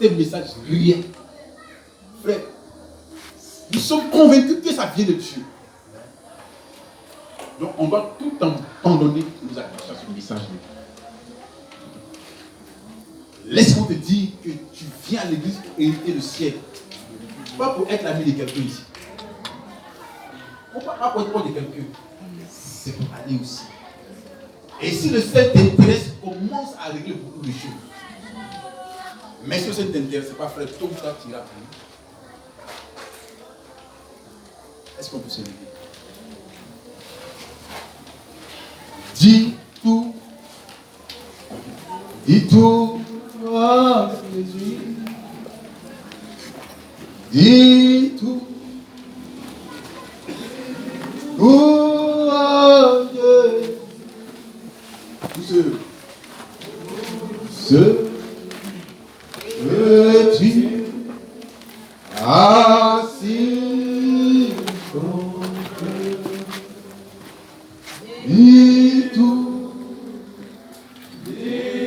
un message rien. Frère, nous sommes convaincus que ça vient de Dieu. Donc on doit tout abandonner pour nous attacher à ce message. Laisse-moi te dire que tu viens à l'église pour hériter le ciel. Pas pour être l'ami de quelqu'un ici. Pourquoi pas pour être de quelqu'un? C'est pour aller aussi. Et si le ciel t'intéresse, commence à régler beaucoup de choses. Mais si le ciel ne t'intéresse pas, frère, tôt ou tard, tu iras plus. Est-ce qu'on peut se lever? Dis tout. Dis tout à Jésus. Dis tout. Tout à Dieu. Tous ceux